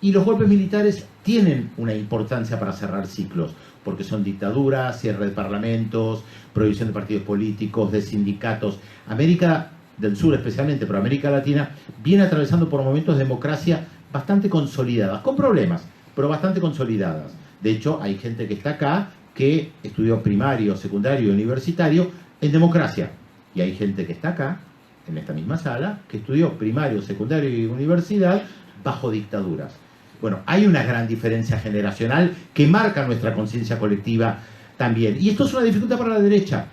Y los golpes militares tienen una importancia para cerrar ciclos, porque son dictaduras, cierre de parlamentos, prohibición de partidos políticos, de sindicatos. América del Sur especialmente, pero América Latina, viene atravesando por momentos de democracia bastante consolidadas, con problemas, pero bastante consolidadas. De hecho, hay gente que está acá que estudió primario, secundario y universitario en democracia. Y hay gente que está acá, en esta misma sala, que estudió primario, secundario y universidad bajo dictaduras. Bueno, hay una gran diferencia generacional que marca nuestra conciencia colectiva también. Y esto es una dificultad para la derecha.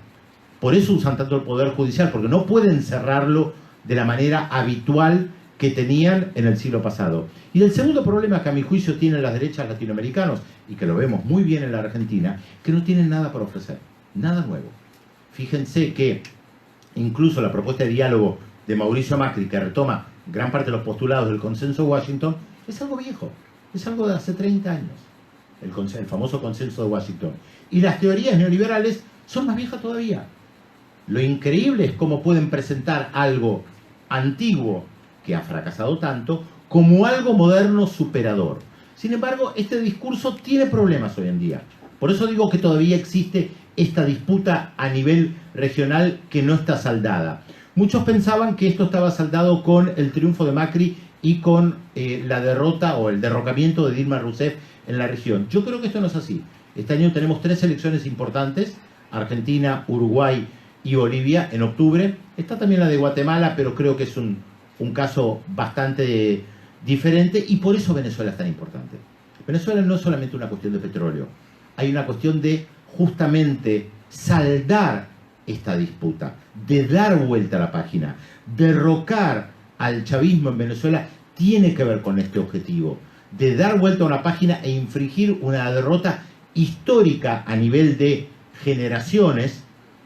Por eso usan tanto el Poder Judicial, porque no pueden cerrarlo de la manera habitual que tenían en el siglo pasado. Y el segundo problema que a mi juicio tienen las derechas latinoamericanos, y que lo vemos muy bien en la Argentina, que no tienen nada para ofrecer, nada nuevo. Fíjense que incluso la propuesta de diálogo de Mauricio Macri, que retoma gran parte de los postulados del consenso de Washington, es algo viejo, es algo de hace 30 años, el famoso consenso de Washington. Y las teorías neoliberales son más viejas todavía. Lo increíble es cómo pueden presentar algo antiguo, que ha fracasado tanto, como algo moderno superador. Sin embargo, este discurso tiene problemas hoy en día. Por eso digo que todavía existe esta disputa a nivel regional que no está saldada. Muchos pensaban que esto estaba saldado con el triunfo de Macri y con la derrota o el derrocamiento de Dilma Rousseff en la región. Yo creo que esto no es así. Este año tenemos 3 elecciones importantes, Argentina, Uruguay y Bolivia en octubre. Está también la de Guatemala, pero creo que es un caso bastante diferente y por eso Venezuela es tan importante. Venezuela no es solamente una cuestión de petróleo, hay una cuestión de justamente saldar esta disputa, de dar vuelta a la página, derrocar al chavismo en Venezuela tiene que ver con este objetivo, de dar vuelta a una página e infringir una derrota histórica a nivel de generaciones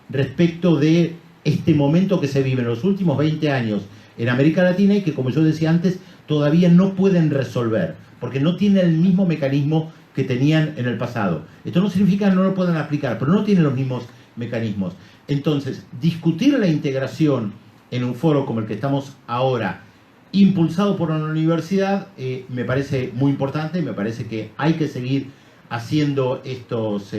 respecto de este momento que se vive en los últimos 20 años en América Latina y que, como yo decía antes, todavía no pueden resolver, porque no tienen el mismo mecanismo que tenían en el pasado. Esto no significa que no lo puedan aplicar, pero no tienen los mismos mecanismos. Entonces, discutir la integración en un foro como el que estamos ahora, impulsado por una universidad, me parece muy importante, me parece que hay que seguir haciendo estos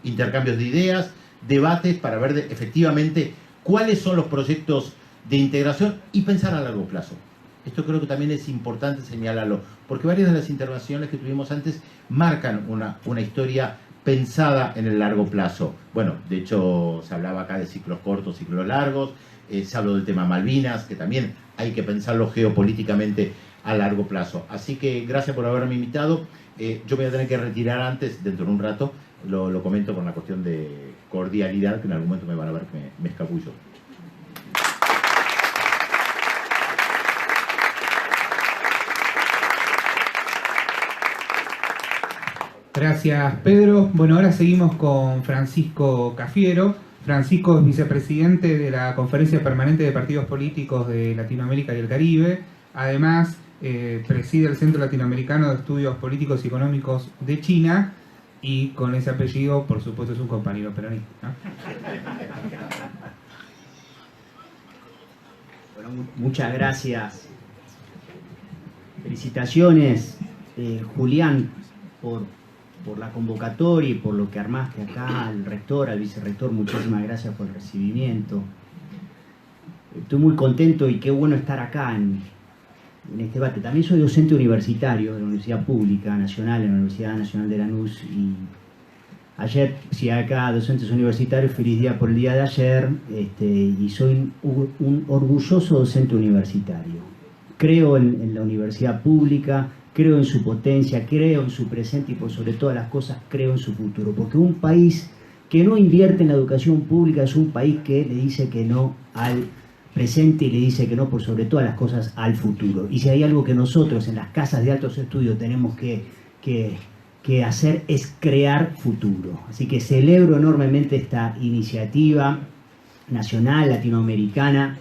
intercambios de ideas, debates para ver efectivamente cuáles son los proyectos de integración y pensar a largo plazo. Esto creo que también es importante señalarlo, porque varias de las intervenciones que tuvimos antes marcan una historia pensada en el largo plazo. Bueno, de hecho se hablaba acá de ciclos cortos, ciclos largos, se habló del tema Malvinas, que también hay que pensarlo geopolíticamente a largo plazo. Así que gracias por haberme invitado. Yo voy a tener que retirar antes, dentro de un rato, lo comento por una cuestión de cordialidad, que en algún momento me van a ver que me escapullo. Gracias, Pedro. Bueno, ahora seguimos con Francisco Cafiero, Francisco es vicepresidente de la Conferencia Permanente de Partidos Políticos de Latinoamérica y el Caribe. Además, preside el Centro Latinoamericano de Estudios Políticos y Económicos de China, y con ese apellido, por supuesto, es un compañero peronista, ¿no? Bueno, muchas gracias. Felicitaciones, Julián, por la convocatoria y por lo que armaste acá, al rector, al vicerrector, muchísimas gracias por el recibimiento. Estoy muy contento y qué bueno estar acá en este debate. También soy docente universitario de la Universidad Pública Nacional, en la Universidad Nacional de Lanús, y ayer, si acá docentes universitarios, feliz día por el día de ayer, y soy un orgulloso docente universitario. Creo en la universidad pública, creo en su potencia, creo en su presente y por sobre todas las cosas creo en su futuro. Porque un país que no invierte en la educación pública es un país que le dice que no al presente y le dice que no por sobre todas las cosas al futuro. Y si hay algo que nosotros en las casas de altos estudios tenemos que hacer es crear futuro. Así que celebro enormemente esta iniciativa nacional, latinoamericana,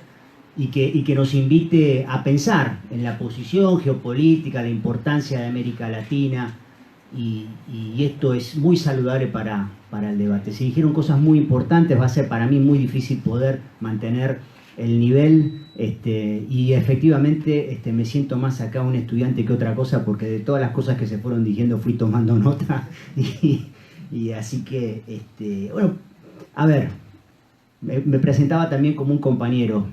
y que nos invite a pensar en la posición geopolítica, la importancia de América Latina, y esto es muy saludable para el debate. Se dijeron cosas muy importantes, va a ser para mí muy difícil poder mantener el nivel, y efectivamente me siento más acá un estudiante que otra cosa, porque de todas las cosas que se fueron diciendo fui tomando nota, y así que, bueno, a ver, me presentaba también como un compañero.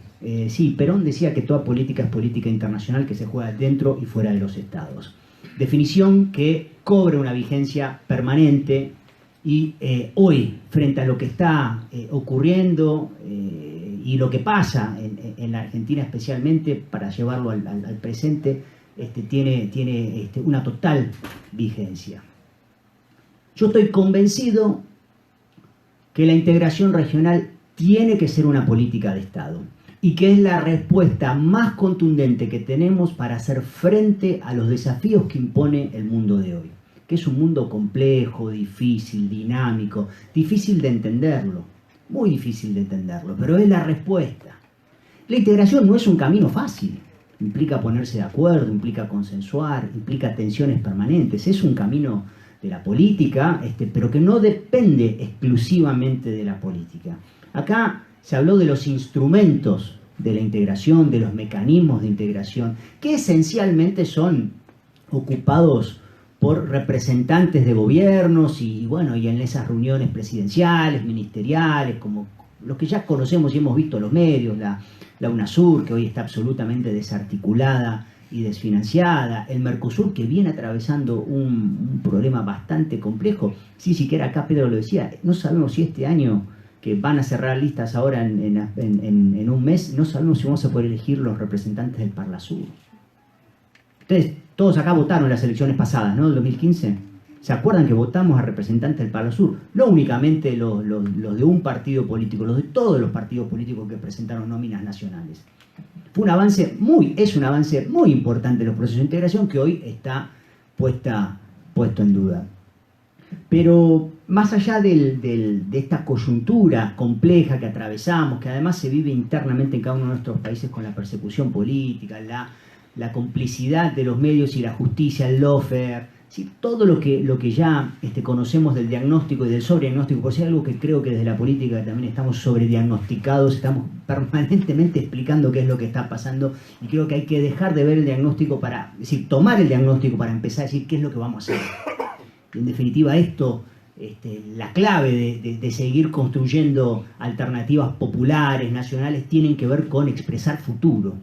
Sí, Perón decía que toda política es política internacional que se juega dentro y fuera de los estados. Definición que cobra una vigencia permanente, y hoy, frente a lo que está ocurriendo y lo que pasa en la Argentina especialmente, para llevarlo al presente, tiene una total vigencia. Yo estoy convencido que la integración regional tiene que ser una política de Estado, y que es la respuesta más contundente que tenemos para hacer frente a los desafíos que impone el mundo de hoy, que es un mundo complejo, difícil, dinámico, difícil de entenderlo, muy difícil de entenderlo, pero es la respuesta. La integración no es un camino fácil, implica ponerse de acuerdo, implica consensuar, implica tensiones permanentes, es un camino de la política, pero que no depende exclusivamente de la política. Acá se habló de los instrumentos de la integración, de los mecanismos de integración, que esencialmente son ocupados por representantes de gobiernos y bueno, y en esas reuniones presidenciales, ministeriales, como los que ya conocemos y hemos visto en los medios, la UNASUR, que hoy está absolutamente desarticulada y desfinanciada, el Mercosur, que viene atravesando un problema bastante complejo. Sí, siquiera acá Pedro lo decía, no sabemos si este año, que van a cerrar listas ahora en un mes, no sabemos si vamos a poder elegir los representantes del Parlasur. Ustedes, todos acá votaron en las elecciones pasadas, ¿no? Del 2015. ¿Se acuerdan que votamos a representantes del Parlasur? No únicamente los de un partido político, los de todos los partidos políticos que presentaron nóminas nacionales. Fue un avance es un avance muy importante en los procesos de integración, que hoy está puesto en duda. Pero más allá de esta coyuntura compleja que atravesamos, que además se vive internamente en cada uno de nuestros países con la persecución política, la complicidad de los medios y la justicia, el lawfare, ¿sí? Todo lo que ya conocemos del diagnóstico y del sobrediagnóstico, por si hay algo que creo que desde la política también estamos sobrediagnosticados, estamos permanentemente explicando qué es lo que está pasando, y creo que hay que dejar de ver el diagnóstico para, es decir, tomar el diagnóstico para empezar a decir qué es lo que vamos a hacer. En definitiva, esto, la clave de seguir construyendo alternativas populares, nacionales, tienen que ver con expresar futuro.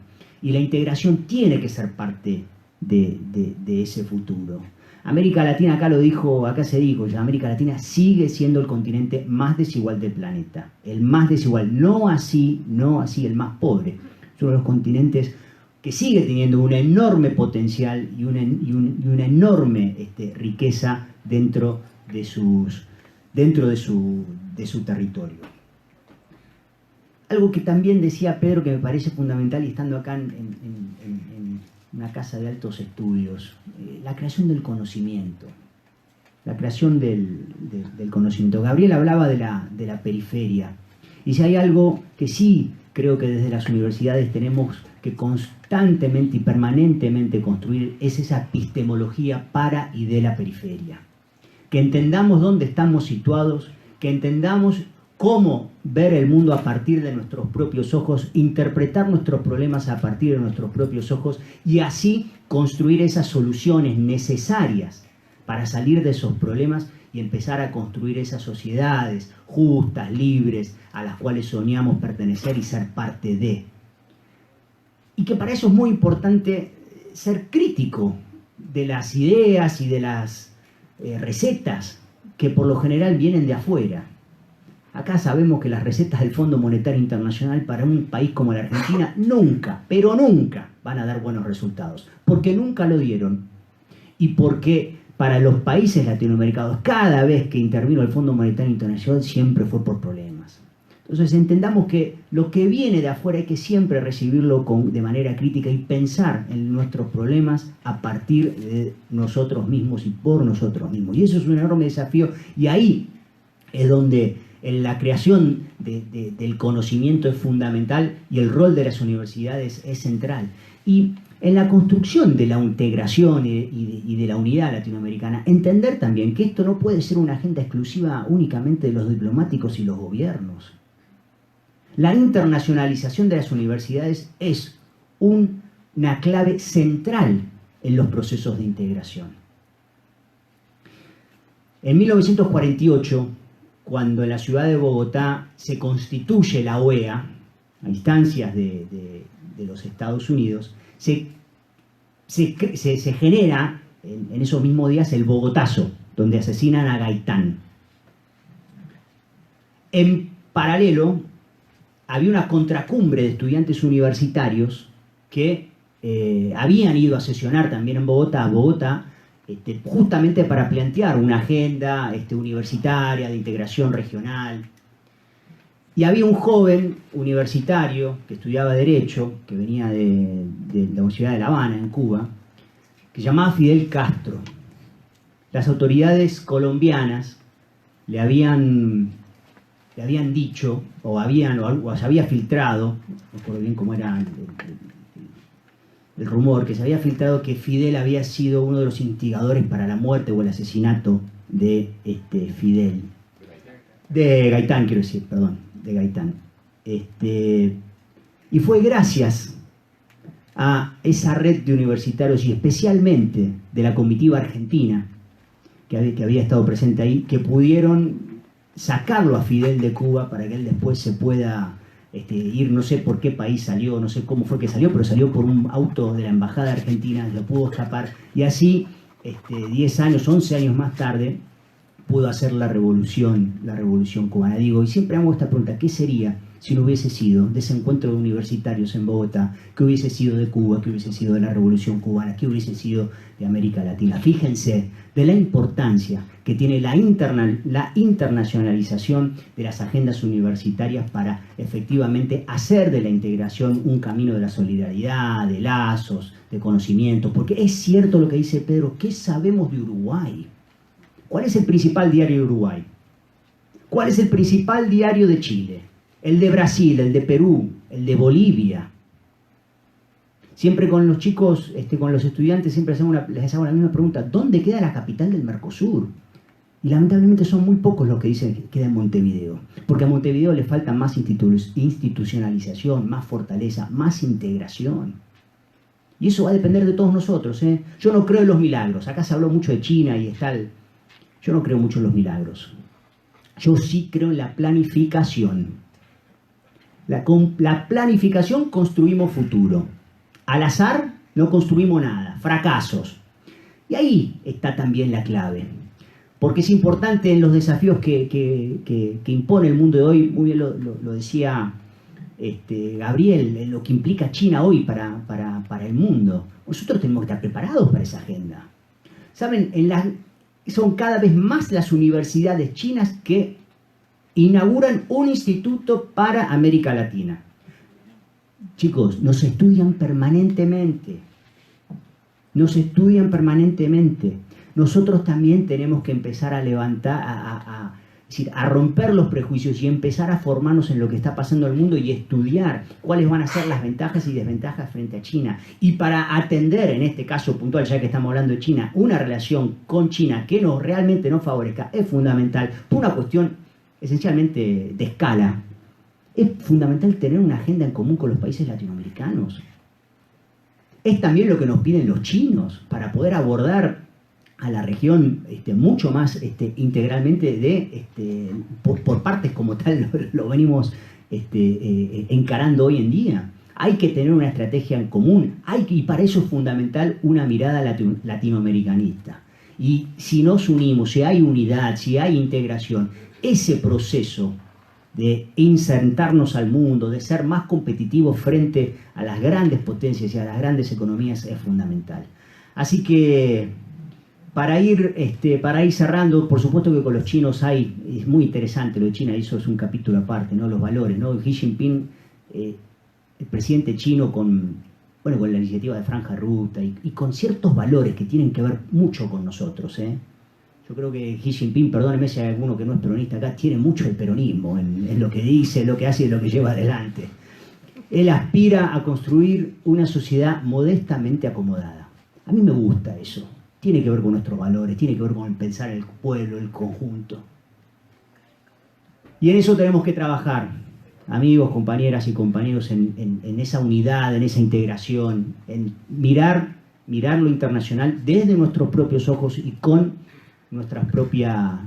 Y la integración tiene que ser parte de ese futuro. América Latina, acá se dijo, ya América Latina sigue siendo el continente más desigual del planeta. El más desigual, no así el más pobre. Es uno de los continentes que sigue teniendo un enorme potencial y una enorme riqueza dentro de su territorio. Algo que también decía Pedro, que me parece fundamental, y estando acá en una casa de altos estudios, la creación del conocimiento. La creación del conocimiento. Gabriel hablaba de la periferia. Y si hay algo que sí creo que desde las universidades tenemos que constantemente y permanentemente construir, es esa epistemología para y de la periferia. Que entendamos dónde estamos situados, que entendamos cómo ver el mundo a partir de nuestros propios ojos, interpretar nuestros problemas a partir de nuestros propios ojos y así construir esas soluciones necesarias para salir de esos problemas y empezar a construir esas sociedades justas, libres, a las cuales soñamos pertenecer y ser parte de. Y que para eso es muy importante ser crítico de las ideas y de las recetas que por lo general vienen de afuera. Acá sabemos que las recetas del Fondo Monetario Internacional para un país como la Argentina nunca, pero nunca van a dar buenos resultados. Porque nunca lo dieron. Y porque para los países latinoamericanos, cada vez que intervino el Fondo Monetario Internacional, siempre fue por problemas. Entonces entendamos que lo que viene de afuera hay que siempre recibirlo de manera crítica y pensar en nuestros problemas a partir de nosotros mismos y por nosotros mismos. Y eso es un enorme desafío y ahí es donde la creación del conocimiento es fundamental y el rol de las universidades es central. Y en la construcción de la integración y de la unidad latinoamericana, entender también que esto no puede ser una agenda exclusiva únicamente de los diplomáticos y los gobiernos. La internacionalización de las universidades es una clave central en los procesos de integración. En 1948, cuando en la ciudad de Bogotá se constituye la OEA, a instancias de los Estados Unidos, se genera en esos mismos días el Bogotazo, donde asesinan a Gaitán. En paralelo, había una contracumbre de estudiantes universitarios que habían ido a sesionar también en Bogotá, justamente para plantear una agenda universitaria de integración regional. Y había un joven universitario que estudiaba Derecho, que venía de la Universidad de La Habana, en Cuba, que se llamaba Fidel Castro. Las autoridades colombianas le habían dicho, o se había filtrado, no recuerdo bien cómo era el rumor, que se había filtrado que Fidel había sido uno de los instigadores para la muerte o el asesinato de Fidel. De Gaitán, quiero decir, perdón, de Gaitán. Y fue gracias a esa red de universitarios y especialmente de la comitiva argentina que había estado presente ahí, que pudieron sacarlo a Fidel de Cuba para que él después se pueda ir, no sé por qué país salió, no sé cómo fue que salió, pero salió por un auto de la embajada argentina, lo pudo escapar, y así 10 años, 11 años más tarde, pudo hacer la revolución cubana. Digo, y siempre hago esta pregunta, ¿qué sería si no hubiese sido de ese encuentro de universitarios en Bogotá? ¿Qué hubiese sido de Cuba? ¿Qué hubiese sido de la revolución cubana? ¿Qué hubiese sido de América Latina? Fíjense de la importancia que tiene la internacionalización de las agendas universitarias para efectivamente hacer de la integración un camino de la solidaridad, de lazos, de conocimiento. Porque es cierto lo que dice Pedro, ¿qué sabemos de Uruguay? ¿Cuál es el principal diario de Uruguay? ¿Cuál es el principal diario de Chile? El de Brasil, el de Perú, el de Bolivia. Siempre con los chicos, con los estudiantes, siempre les hago la misma pregunta. ¿Dónde queda la capital del Mercosur? Y lamentablemente son muy pocos los que dicen que queda en Montevideo. Porque a Montevideo le falta más institucionalización, más fortaleza, más integración. Y eso va a depender de todos nosotros. Yo no creo en los milagros. Acá se habló mucho de China y yo no creo mucho en los milagros. Yo sí creo en la planificación. La planificación construimos futuro. Al azar no construimos nada. Fracasos. Y ahí está también la clave. Porque es importante en los desafíos que impone el mundo de hoy, muy bien lo decía Gabriel, en lo que implica China hoy para el mundo. Nosotros tenemos que estar preparados para esa agenda. ¿Saben? Son cada vez más las universidades chinas que inauguran un instituto para América Latina. Chicos, nos estudian permanentemente. Nosotros también tenemos que empezar a levantar, Es decir, a romper los prejuicios y empezar a formarnos en lo que está pasando en el mundo y estudiar cuáles van a ser las ventajas y desventajas frente a China. Y para atender, en este caso puntual, ya que estamos hablando de China, una relación con China que realmente nos favorezca es fundamental, por una cuestión esencialmente de escala. Es fundamental tener una agenda en común con los países latinoamericanos. Es también lo que nos piden los chinos para poder abordar a la región mucho más integralmente por partes como tal lo venimos encarando hoy en día. Hay que tener una estrategia en común, y para eso es fundamental una mirada latinoamericanista. Y si nos unimos, si hay unidad, si hay integración, ese proceso de insertarnos al mundo, de ser más competitivos frente a las grandes potencias y a las grandes economías es fundamental. Así que para ir cerrando, por supuesto que con los chinos es muy interesante lo de China, eso es un capítulo aparte, ¿no? Los valores, ¿no? Xi Jinping, el presidente chino con la iniciativa de Franja de Ruta y con ciertos valores que tienen que ver mucho con nosotros, ¿eh? Yo creo que Xi Jinping, perdóneme si hay alguno que no es peronista acá, tiene mucho el peronismo en lo que dice, lo que hace y lo que lleva adelante. Él aspira a construir una sociedad modestamente acomodada. A mí me gusta eso. Tiene que ver con nuestros valores, tiene que ver con pensar el pueblo, el conjunto. Y en eso tenemos que trabajar, amigos, compañeras y compañeros, en esa unidad, en esa integración, en mirar lo internacional desde nuestros propios ojos y con nuestra propia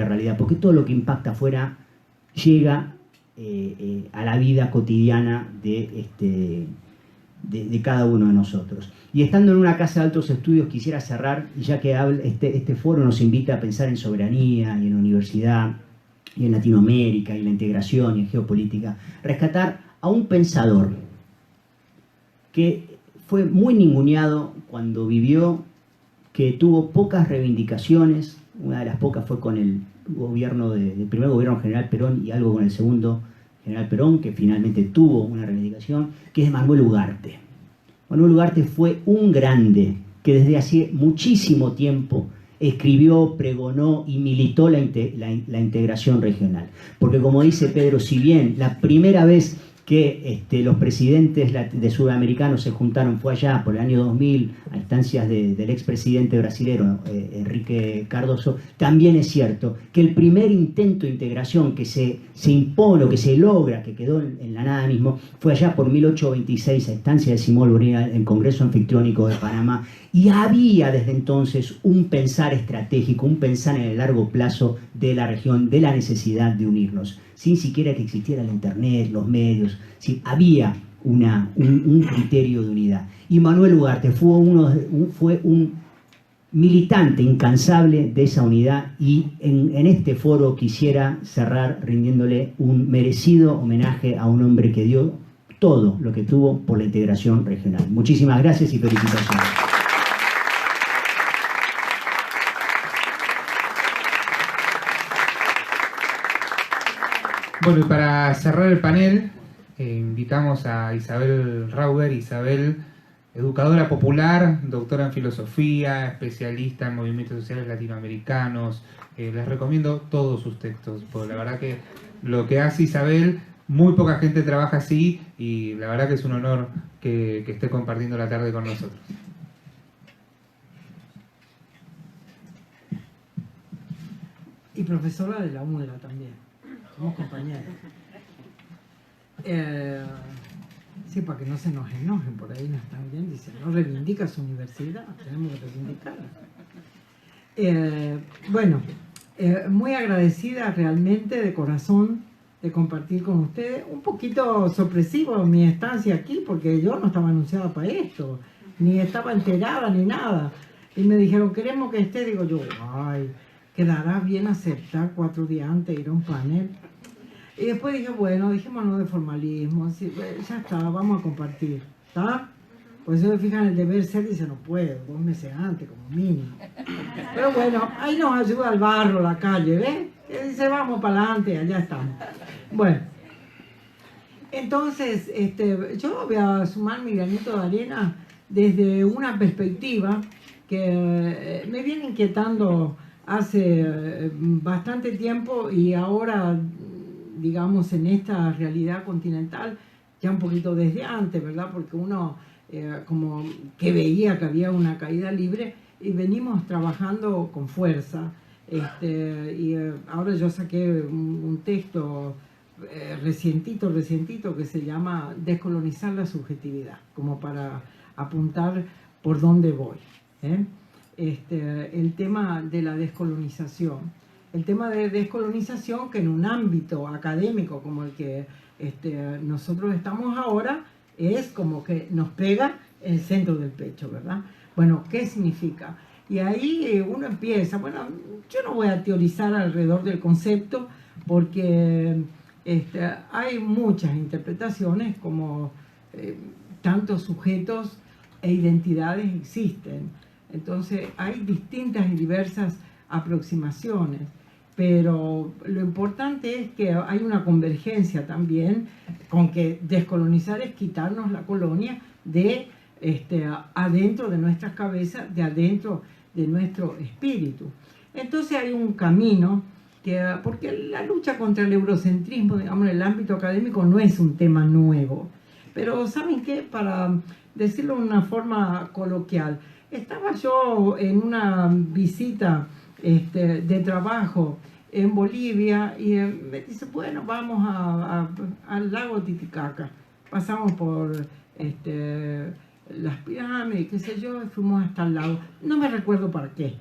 realidad, porque todo lo que impacta afuera llega a la vida cotidiana de cada uno de nosotros. Y estando en una casa de altos estudios, quisiera cerrar, ya que este foro nos invita a pensar en soberanía y en universidad, y en Latinoamérica, y en la integración y en geopolítica, rescatar a un pensador que fue muy ninguneado cuando vivió, que tuvo pocas reivindicaciones. Una de las pocas fue con el primer gobierno general Perón y algo con el segundo general Perón, que finalmente tuvo una reivindicación, que es Manuel Ugarte. Manuel Ugarte fue un grande que desde hace muchísimo tiempo escribió, pregonó y militó la integración regional. Porque como dice Pedro, si bien la primera vez que los presidentes de sudamericanos se juntaron fue allá por el año 2000 a instancias del expresidente brasilero Enrique Cardoso, también es cierto que el primer intento de integración que se impone o que se logra, que quedó en la nada mismo, fue allá por 1826 a instancia de Simón Bolívar en el Congreso Anfictiónico de Panamá, y había desde entonces un pensar estratégico, un pensar en el largo plazo de la región, de la necesidad de unirnos, sin siquiera que existiera el internet, los medios. Sí, había un criterio de unidad. Y Manuel Ugarte fue un militante incansable de esa unidad, y en este foro quisiera cerrar rindiéndole un merecido homenaje a un hombre que dio todo lo que tuvo por la integración regional. Muchísimas gracias y felicitaciones. Bueno, y para cerrar el panel, invitamos a Isabel Rauber. Isabel, educadora popular, doctora en filosofía, especialista en movimientos sociales latinoamericanos. Les recomiendo todos sus textos, porque la verdad que lo que hace Isabel, muy poca gente trabaja así, y la verdad que es un honor que esté compartiendo la tarde con nosotros. Y profesora de la UNLA también. Somos compañeros. Sí, para que no se nos enojen, por ahí nos están viendo, dicen, no reivindica su universidad, tenemos que reivindicarla. Muy agradecida realmente de corazón de compartir con ustedes. Un poquito sorpresivo mi estancia aquí, porque yo no estaba anunciada para esto, ni estaba enterada ni nada. Y me dijeron, queremos que esté, digo yo, ay, quedará bien aceptar 4 días antes ir a un panel. Y después dije, bueno, dejémonos de formalismo, así, ya está, vamos a compartir, ¿está? Pues se fijan en el deber ser, dice, no puedo, 2 meses antes como mínimo. Pero bueno, ahí nos ayuda el barro, la calle, ¿ves? Que dice, vamos para adelante, allá estamos. Bueno, entonces, yo voy a sumar mi granito de arena desde una perspectiva que me viene inquietando hace bastante tiempo y ahora, digamos, en esta realidad continental, ya un poquito desde antes, ¿verdad? Porque uno como que veía que había una caída libre y venimos trabajando con fuerza. Ahora yo saqué un texto recientito que se llama Descolonizar la subjetividad, como para apuntar por dónde voy. El tema de la descolonización. El tema de descolonización que en un ámbito académico como el que nosotros estamos ahora es como que nos pega en el centro del pecho, ¿verdad? Bueno, ¿qué significa? Y ahí uno empieza, bueno, yo no voy a teorizar alrededor del concepto porque hay muchas interpretaciones, como tantos sujetos e identidades existen. Entonces hay distintas y diversas aproximaciones, pero lo importante es que hay una convergencia también con que descolonizar es quitarnos la colonia de adentro de nuestras cabezas, de adentro de nuestro espíritu. Entonces hay un camino porque la lucha contra el eurocentrismo, digamos, en el ámbito académico no es un tema nuevo, pero ¿saben qué? Para decirlo de una forma coloquial, estaba yo en una visita de trabajo en Bolivia y me dice, bueno, vamos al lago Titicaca. Pasamos por las pirámides, qué sé yo, y fuimos hasta el lago. No me recuerdo para qué.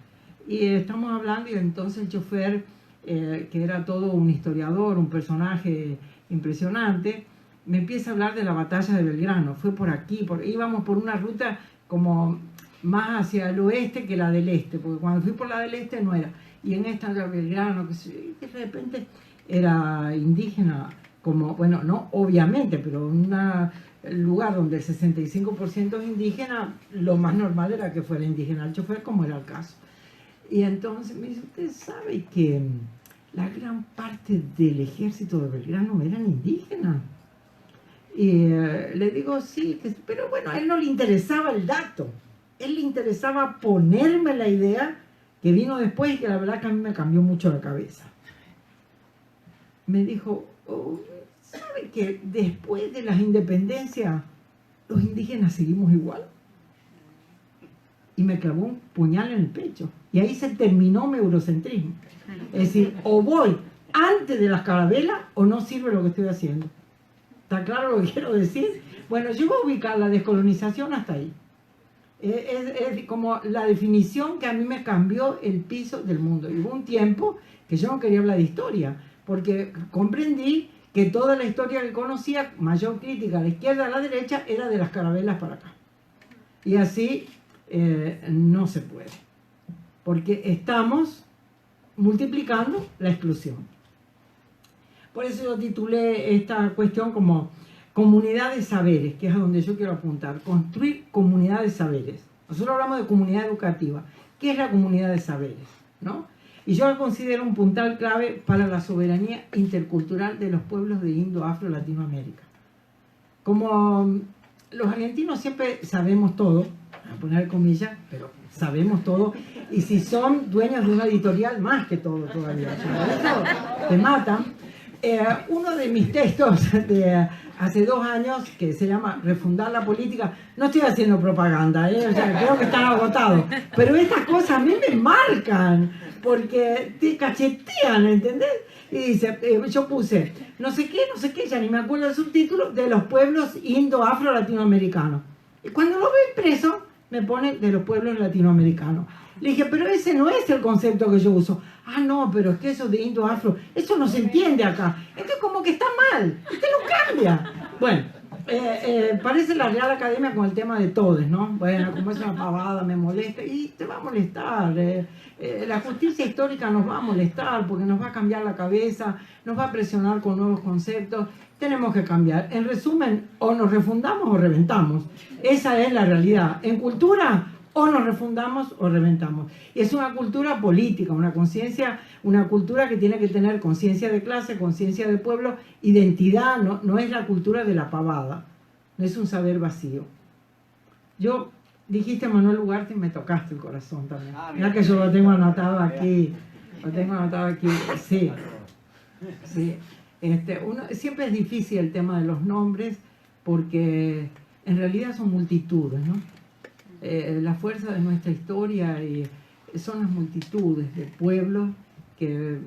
Y estamos hablando y entonces el chofer, que era todo un historiador, un personaje impresionante, me empieza a hablar de la batalla de Belgrano. Fue por aquí, íbamos por una ruta como más hacia el oeste que la del este, porque cuando fui por la del este no era. Y en esta de Belgrano, que de repente era indígena, como, bueno, no obviamente, pero un lugar donde el 65% es indígena, lo más normal era que fuera indígena el chofer, como era el caso. Y entonces me dice, ¿usted sabe que la gran parte del ejército de Belgrano eran indígenas? Y le digo, sí, pero bueno, a él no le interesaba el dato. Él le interesaba ponerme la idea que vino después y que la verdad que a mí me cambió mucho la cabeza. Me dijo, ¿sabe que después de las independencias los indígenas seguimos igual? Y me clavó un puñal en el pecho. Y ahí se terminó mi eurocentrismo. Es decir, o voy antes de las carabelas o no sirve lo que estoy haciendo. ¿Está claro lo que quiero decir? Bueno, yo voy a ubicar la descolonización hasta ahí. Es como la definición que a mí me cambió el piso del mundo. Y hubo un tiempo que yo no quería hablar de historia, porque comprendí que toda la historia que conocía, mayor crítica a la izquierda, a la derecha, era de las carabelas para acá. Y así no se puede, porque estamos multiplicando la exclusión. Por eso yo titulé esta cuestión como comunidad de saberes, que es a donde yo quiero apuntar, construir comunidad de saberes. Nosotros hablamos de comunidad educativa. ¿Qué es la comunidad de saberes? ¿No? Y yo la considero un puntal clave para la soberanía intercultural de los pueblos de Indo-Afro Latinoamérica. Como los argentinos siempre sabemos todo, a poner comillas, pero sabemos todo, y si son dueños de una editorial, más que todo todavía. Eso te matan. Uno de mis textos de hace 2 años, que se llama Refundar la política, no estoy haciendo propaganda, o sea, creo que están agotados, pero estas cosas a mí me marcan, porque te cachetean, ¿entendés? Y dice, yo puse, no sé qué, ya ni me acuerdo el subtítulo, de los pueblos indo-afro latinoamericanos. Y cuando lo veo impreso, me pone de los pueblos latinoamericanos. Le dije, pero ese no es el concepto que yo uso. Ah, no, pero es que eso de indo-afro, eso no se entiende acá. Entonces como que está mal, usted lo cambia. Bueno, parece la Real Academia con el tema de todes, ¿no? Bueno, como es una pavada, me molesta, y te va a molestar. La justicia histórica nos va a molestar porque nos va a cambiar la cabeza, nos va a presionar con nuevos conceptos. Tenemos que cambiar. En resumen, o nos refundamos o reventamos. Esa es la realidad. En cultura, o nos refundamos o reventamos. Y es una cultura política, una conciencia, una cultura que tiene que tener conciencia de clase, conciencia de pueblo, identidad, no es la cultura de la pavada, no es un saber vacío. Yo dijiste Manuel Ugarte y me tocaste el corazón también. Mira que yo lo tengo anotado aquí. Sí. Sí. Siempre es difícil el tema de los nombres porque en realidad son multitudes, ¿no? La fuerza de nuestra historia son las multitudes de pueblos que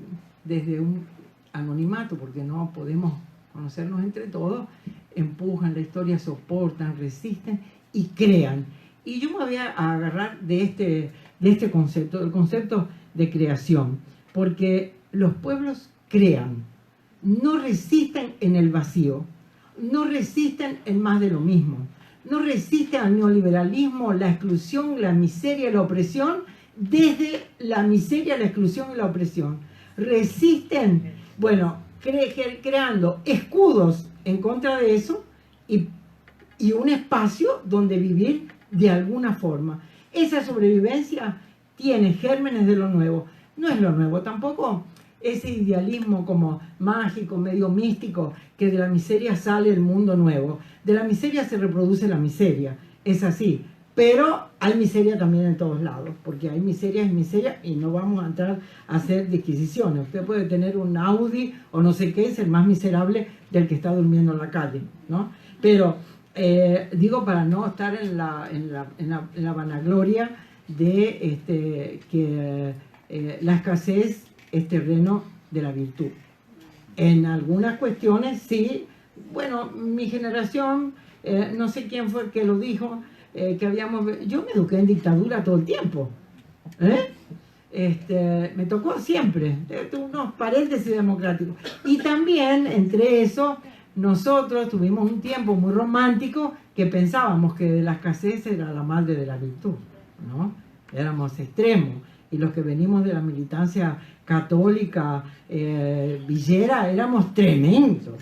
desde un anonimato, porque no podemos conocernos entre todos, empujan la historia, soportan, resisten y crean. Y yo me voy a agarrar de este concepto, el concepto de creación, porque los pueblos crean, no resisten en el vacío, no resisten en más de lo mismo, no resisten al neoliberalismo, la exclusión, la miseria y la opresión, desde la miseria, la exclusión y la opresión. Resisten, bueno, creando escudos en contra de eso y un espacio donde vivir de alguna forma. Esa sobrevivencia tiene gérmenes de lo nuevo. No es lo nuevo tampoco ese idealismo como mágico, medio místico, que de la miseria sale el mundo nuevo. De la miseria se reproduce la miseria, es así. Pero hay miseria también en todos lados, porque hay miseria y no vamos a entrar a hacer disquisiciones. Usted puede tener un Audi o no sé qué, es el más miserable del que está durmiendo en la calle, ¿no? Pero digo para no estar en la vanagloria de que la escasez es terreno de la virtud. En algunas cuestiones sí, bueno, mi generación, no sé quién fue el que lo dijo, yo me eduqué en dictadura todo el tiempo, me tocó siempre, unos paréntesis democráticos. Y también, entre eso, nosotros tuvimos un tiempo muy romántico que pensábamos que la escasez era la madre de la virtud, ¿no? Éramos extremos. Y los que venimos de la militancia católica villera éramos tremendos.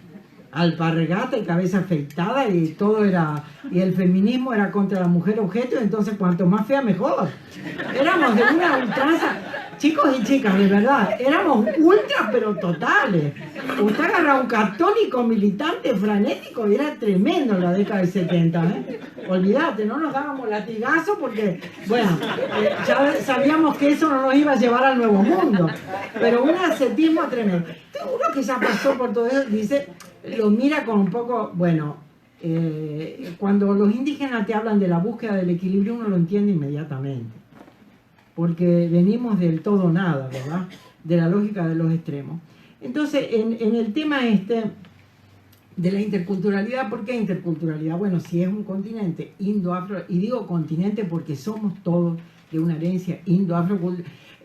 Alpargata y cabeza afeitada y todo era... Y el feminismo era contra la mujer objeto, y entonces cuanto más fea mejor. Éramos de una ultranza... Chicos y chicas, de verdad, éramos ultras pero totales. Usted agarraba un católico militante frenético y era tremendo en la década del 70, ¿eh? Olvídate, no nos dábamos latigazos porque, bueno, ya sabíamos que eso no nos iba a llevar al nuevo mundo. Pero un ascetismo tremendo. Uno que ya pasó por todo eso, dice, lo mira con un poco, bueno, cuando los indígenas te hablan de la búsqueda del equilibrio, uno lo entiende inmediatamente. Porque venimos del todo nada, ¿verdad? De la lógica de los extremos. Entonces, en el tema de la interculturalidad, ¿por qué interculturalidad? Bueno, si es un continente indo-afro, y digo continente porque somos todos de una herencia indo-afro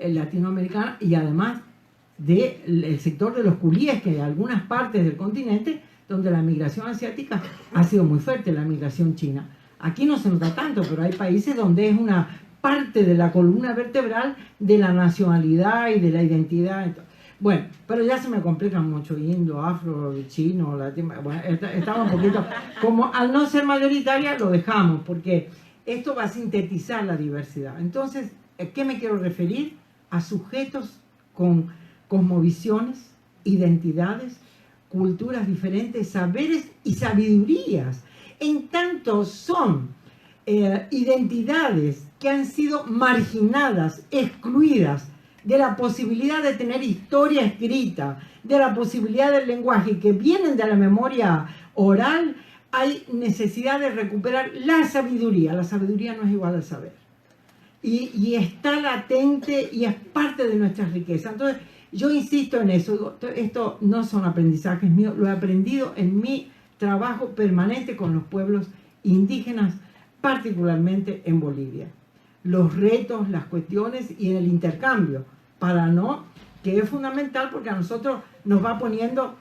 latinoamericana, y además del sector de los culíes, que hay algunas partes del continente donde la migración asiática ha sido muy fuerte, la migración china. Aquí no se nota tanto, pero hay países donde es una parte de la columna vertebral de la nacionalidad y de la identidad. Bueno, pero ya se me complica mucho, indo, afro, chino, latino, bueno, estaba un poquito, como al no ser mayoritaria lo dejamos, porque esto va a sintetizar la diversidad. Entonces, ¿qué me quiero referir? A sujetos con cosmovisiones, identidades, culturas diferentes, saberes y sabidurías. En tanto son identidades que han sido marginadas, excluidas de la posibilidad de tener historia escrita, de la posibilidad del lenguaje, que vienen de la memoria oral, hay necesidad de recuperar la sabiduría. La sabiduría no es igual al saber. Y está latente y es parte de nuestra riqueza. Entonces, yo insisto en eso. Esto no son aprendizajes míos, lo he aprendido en mi trabajo permanente con los pueblos indígenas, particularmente en Bolivia. Los retos, las cuestiones y en el intercambio, para no, que es fundamental porque a nosotros nos va poniendo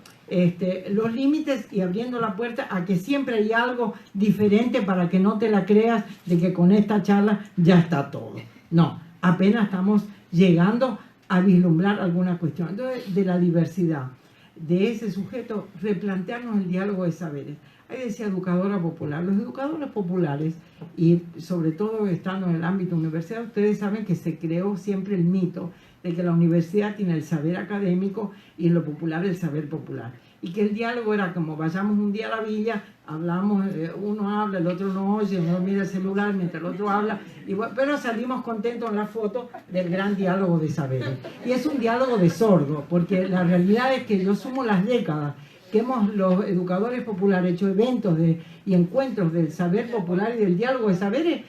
los límites y abriendo la puerta a que siempre hay algo diferente para que no te la creas de que con esta charla ya está todo. No, apenas estamos llegando a vislumbrar alguna cuestión. Entonces, de la diversidad de ese sujeto, replantearnos el diálogo de saberes. Ahí decía educadora popular. Los educadores populares, y sobre todo estando en el ámbito universitario, ustedes saben que se creó siempre el mito de que la universidad tiene el saber académico y en lo popular el saber popular. Y que el diálogo era como vayamos un día a la villa, hablamos, uno habla, el otro no oye, uno mira el celular mientras el otro habla, y bueno, pero salimos contentos en la foto del gran diálogo de saberes. Y es un diálogo de sordo, porque la realidad es que yo sumo las décadas que hemos los educadores populares hecho eventos y encuentros del saber popular y del diálogo de saberes,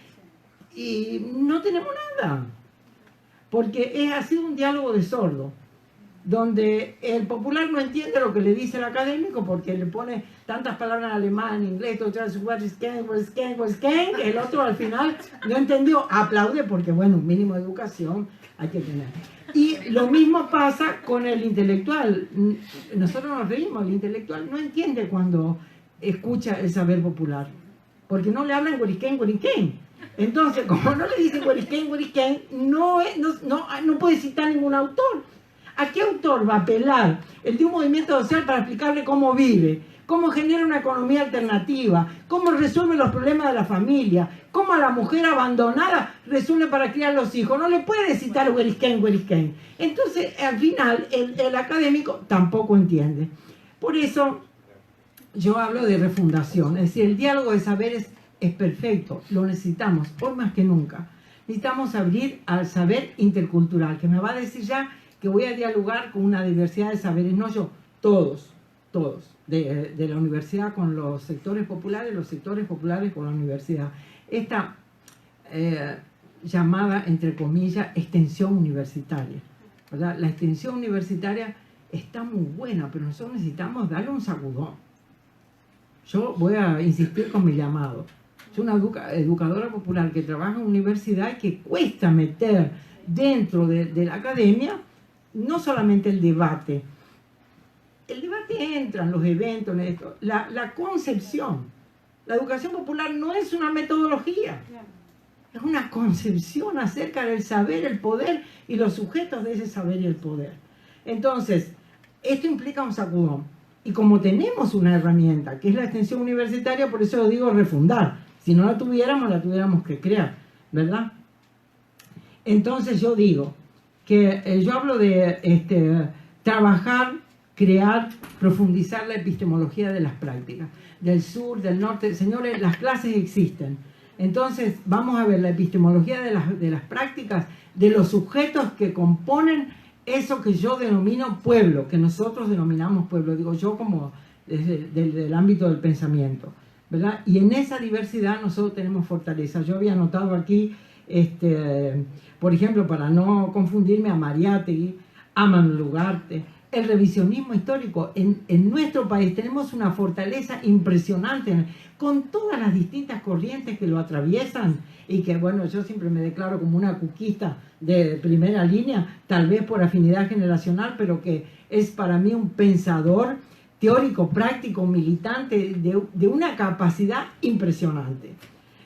y no tenemos nada, porque ha sido un diálogo de sordo, donde el popular no entiende lo que le dice el académico porque le pone tantas palabras en alemán, en inglés, el otro al final no entendió, aplaude porque bueno, un mínimo de educación hay que tener. Y lo mismo pasa con el intelectual. Nosotros nos reímos, el intelectual no entiende cuando escucha el saber popular, porque no le hablan guariquén, guariquén. Entonces, como no le dicen guariquén, guariquén, no puede citar ningún autor. ¿A qué autor va a apelar el de un movimiento social para explicarle cómo vive, cómo genera una economía alternativa, cómo resuelve los problemas de la familia, cómo a la mujer abandonada resuelve para criar los hijos? No le puede citar Huerisquén, Huerisquén. Entonces, al final, el académico tampoco entiende. Por eso, yo hablo de refundación. Es decir, el diálogo de saberes es perfecto, lo necesitamos, hoy más que nunca. Necesitamos abrir al saber intercultural, que me va a decir ya que voy a dialogar con una diversidad de saberes, no yo, todos, de la universidad con los sectores populares con la universidad. Esta llamada, entre comillas, extensión universitaria, ¿verdad? La extensión universitaria está muy buena, pero nosotros necesitamos darle un sacudón. Yo voy a insistir con mi llamado. Soy una educadora popular que trabaja en universidad y que cuesta meter dentro de la academia no solamente el debate entra en los eventos, en esto, la concepción. La educación popular no es una metodología, es una concepción acerca del saber, el poder y los sujetos de ese saber y el poder. Entonces, esto implica un sacudón. Y como tenemos una herramienta, que es la extensión universitaria, por eso digo refundar. Si no la tuviéramos que crear, ¿verdad? Entonces yo digo que yo hablo de trabajar, crear, profundizar la epistemología de las prácticas, del sur, del norte. Señores, las clases existen. Entonces vamos a ver la epistemología de las prácticas, de los sujetos que componen eso que yo denomino pueblo, que nosotros denominamos pueblo, digo yo como desde el ámbito del pensamiento, ¿verdad? Y en esa diversidad nosotros tenemos fortaleza. Yo había anotado aquí, por ejemplo, para no confundirme, a Mariátegui, a Manuel Ugarte, el revisionismo histórico. En nuestro país tenemos una fortaleza impresionante, con todas las distintas corrientes que lo atraviesan, y que, bueno, yo siempre me declaro como una cuquista de primera línea, tal vez por afinidad generacional, pero que es para mí un pensador teórico, práctico, militante, de una capacidad impresionante.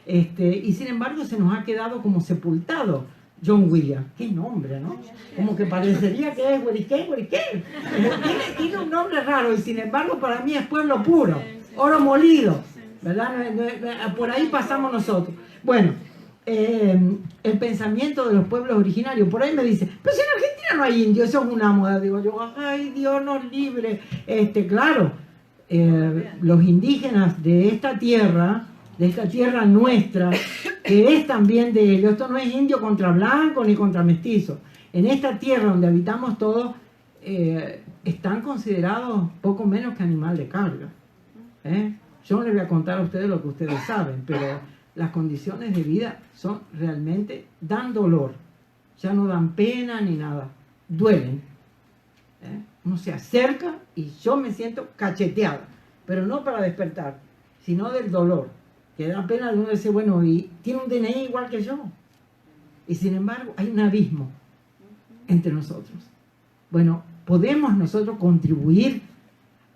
Y sin embargo se nos ha quedado como sepultado John Williams. Qué nombre, ¿no? Como que parecería que es Hueriquén. Tiene un nombre raro, y sin embargo para mí es pueblo puro, oro molido, ¿verdad? Por ahí pasamos nosotros. Bueno, el pensamiento de los pueblos originarios. Por ahí me dice, pero si en Argentina no hay indios, eso es una moda. Digo yo, ay, Dios nos libre. Claro, los indígenas de esta tierra nuestra, que es también de ellos, esto no es indio contra blanco ni contra mestizo. En esta tierra donde habitamos todos, están considerados poco menos que animal de carga. Yo no les voy a contar a ustedes lo que ustedes saben, pero las condiciones de vida son realmente, dan dolor, ya no dan pena ni nada, duelen. Uno se acerca y yo me siento cacheteada, pero no para despertar, sino del dolor, que da pena de uno decir, bueno, y tiene un DNI igual que yo, y sin embargo hay un abismo entre nosotros. Bueno, ¿podemos nosotros contribuir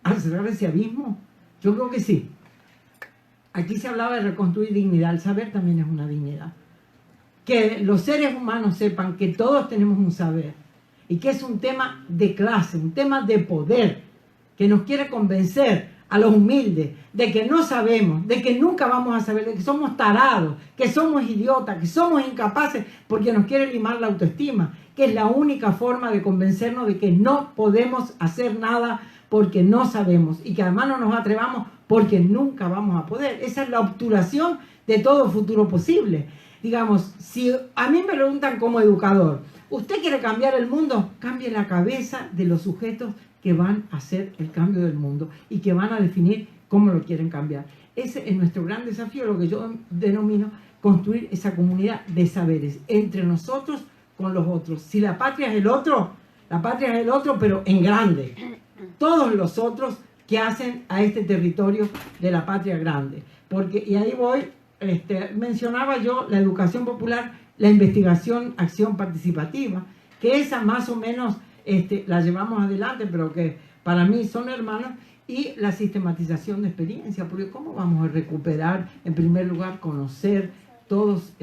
a cerrar ese abismo? Yo creo que sí. Aquí se hablaba de reconstruir dignidad. El saber también es una dignidad. Que los seres humanos sepan que todos tenemos un saber y que es un tema de clase, un tema de poder, que nos quiere convencer a los humildes, de que no sabemos, de que nunca vamos a saber, de que somos tarados, que somos idiotas, que somos incapaces, porque nos quiere limar la autoestima, que es la única forma de convencernos de que no podemos hacer nada porque no sabemos y que además no nos atrevamos porque nunca vamos a poder. Esa es la obturación de todo futuro posible. Digamos, si a mí me preguntan como educador, ¿usted quiere cambiar el mundo? Cambie la cabeza de los sujetos que van a hacer el cambio del mundo y que van a definir cómo lo quieren cambiar. Ese es nuestro gran desafío, lo que yo denomino construir esa comunidad de saberes entre nosotros con los otros. Si la patria es el otro, la patria es el otro, pero en grande. Todos los otros que hacen a este territorio de la patria grande. Porque, y ahí voy, mencionaba yo la educación popular, la investigación, acción participativa, que esa más o menos la llevamos adelante, pero que para mí son hermanas, y la sistematización de experiencia, porque ¿cómo vamos a recuperar, en primer lugar, conocer todos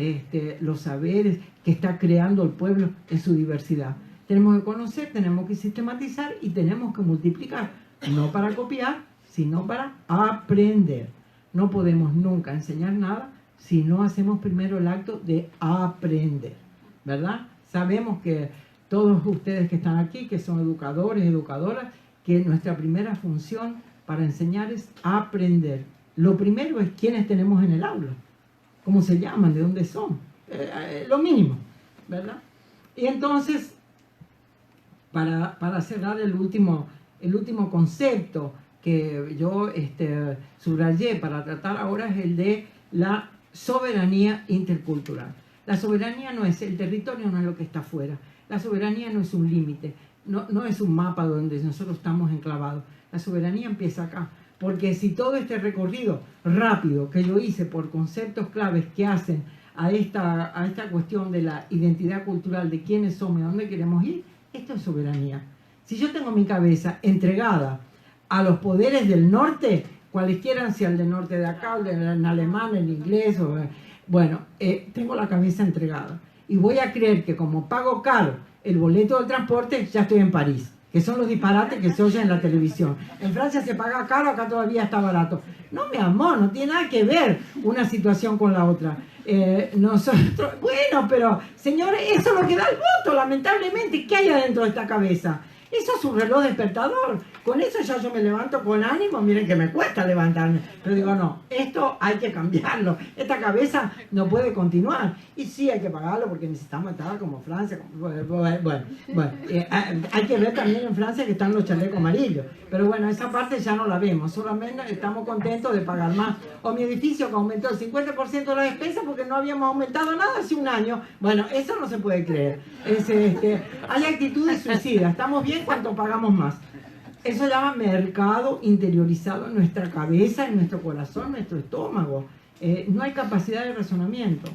los saberes que está creando el pueblo en su diversidad? Tenemos que conocer, tenemos que sistematizar y tenemos que multiplicar, no para copiar, sino para aprender. No podemos nunca enseñar nada si no hacemos primero el acto de aprender, ¿verdad? Sabemos que todos ustedes que están aquí, que son educadores, educadoras, que nuestra primera función para enseñar es aprender. Lo primero es quiénes tenemos en el aula, cómo se llaman, de dónde son, lo mínimo, ¿verdad? Y entonces, para cerrar el último concepto que yo subrayé para tratar ahora es el de la soberanía intercultural. La soberanía no es, el territorio no es lo que está afuera. La soberanía no es un límite, no es un mapa donde nosotros estamos enclavados. La soberanía empieza acá, porque si todo este recorrido rápido que yo hice por conceptos claves que hacen a esta cuestión de la identidad cultural, de quiénes somos y a dónde queremos ir, esto es soberanía. Si yo tengo mi cabeza entregada a los poderes del norte, cualesquiera sea el del norte de acá, o el alemán, el inglés, tengo la cabeza entregada. Y voy a creer que como pago caro el boleto del transporte, ya estoy en París, que son los disparates que se oyen en la televisión. En Francia se paga caro, acá todavía está barato. No, mi amor, no tiene nada que ver una situación con la otra. Nosotros, bueno, pero señores, eso es lo que da el voto, lamentablemente. ¿Qué hay adentro de esta cabeza? Eso es un reloj despertador. Con eso ya yo me levanto con ánimo. Miren que me cuesta levantarme. Pero digo, no, esto hay que cambiarlo. Esta cabeza no puede continuar. Y sí hay que pagarlo porque necesitamos estar como Francia. Hay que ver también en Francia que están los chalecos amarillos. Pero bueno, esa parte ya no la vemos. Solamente estamos contentos de pagar más. O mi edificio que aumentó el 50% de la despensa porque no habíamos aumentado nada hace un año. Bueno, eso no se puede creer. Hay actitudes suicidas. Estamos bien cuanto pagamos más. Eso se llama mercado interiorizado en nuestra cabeza, en nuestro corazón, en nuestro estómago. No hay capacidad de razonamiento,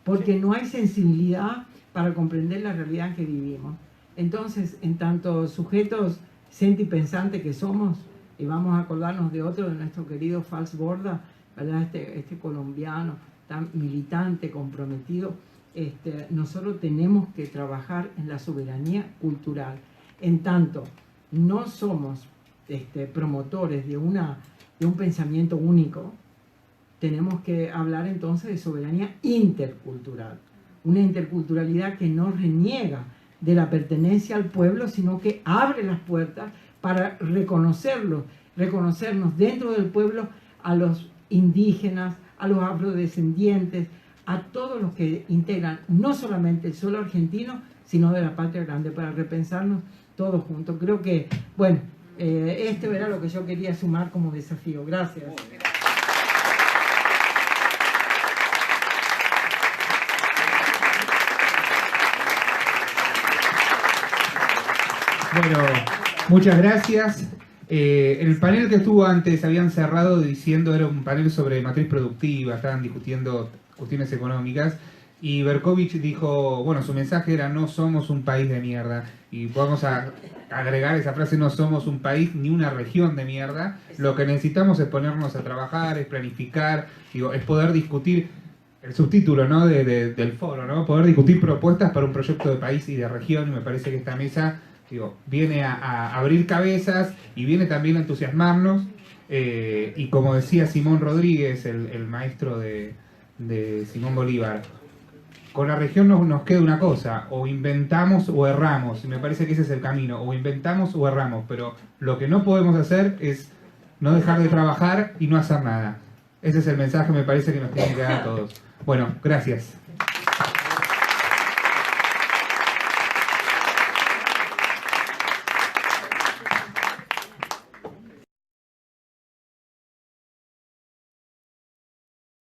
porque no hay sensibilidad para comprender la realidad en que vivimos. Entonces, en tanto sujetos sentipensantes que somos, y vamos a acordarnos de otro, de nuestro querido Fals Borda, ¿verdad? Este colombiano tan militante, comprometido, nosotros tenemos que trabajar en la soberanía cultural. En tanto no somos promotores de un pensamiento único, tenemos que hablar entonces de soberanía intercultural, una interculturalidad que no reniega de la pertenencia al pueblo, sino que abre las puertas para reconocernos dentro del pueblo a los indígenas, a los afrodescendientes, a todos los que integran no solamente el suelo argentino, sino de la patria grande, para repensarnos todos juntos. Creo que, bueno, era lo que yo quería sumar como desafío. Gracias. Bueno, muchas gracias. El panel que estuvo antes habían cerrado diciendo era un panel sobre matriz productiva, estaban discutiendo cuestiones económicas. Y Berkovich dijo, bueno, su mensaje era no somos un país de mierda. Y podemos agregar esa frase, no somos un país ni una región de mierda. Lo que necesitamos es ponernos a trabajar, es planificar, es poder discutir el subtítulo, ¿no? del foro, ¿no? Poder discutir propuestas para un proyecto de país y de región. Y me parece que esta mesa viene a abrir cabezas y viene también a entusiasmarnos Y como decía Simón Rodríguez, el maestro de Simón Bolívar, con la región nos queda una cosa: o inventamos o erramos, y me parece que ese es el camino, o inventamos o erramos, pero lo que no podemos hacer es no dejar de trabajar y no hacer nada. Ese es el mensaje, me parece, que nos tiene que dar a todos. Bueno, gracias.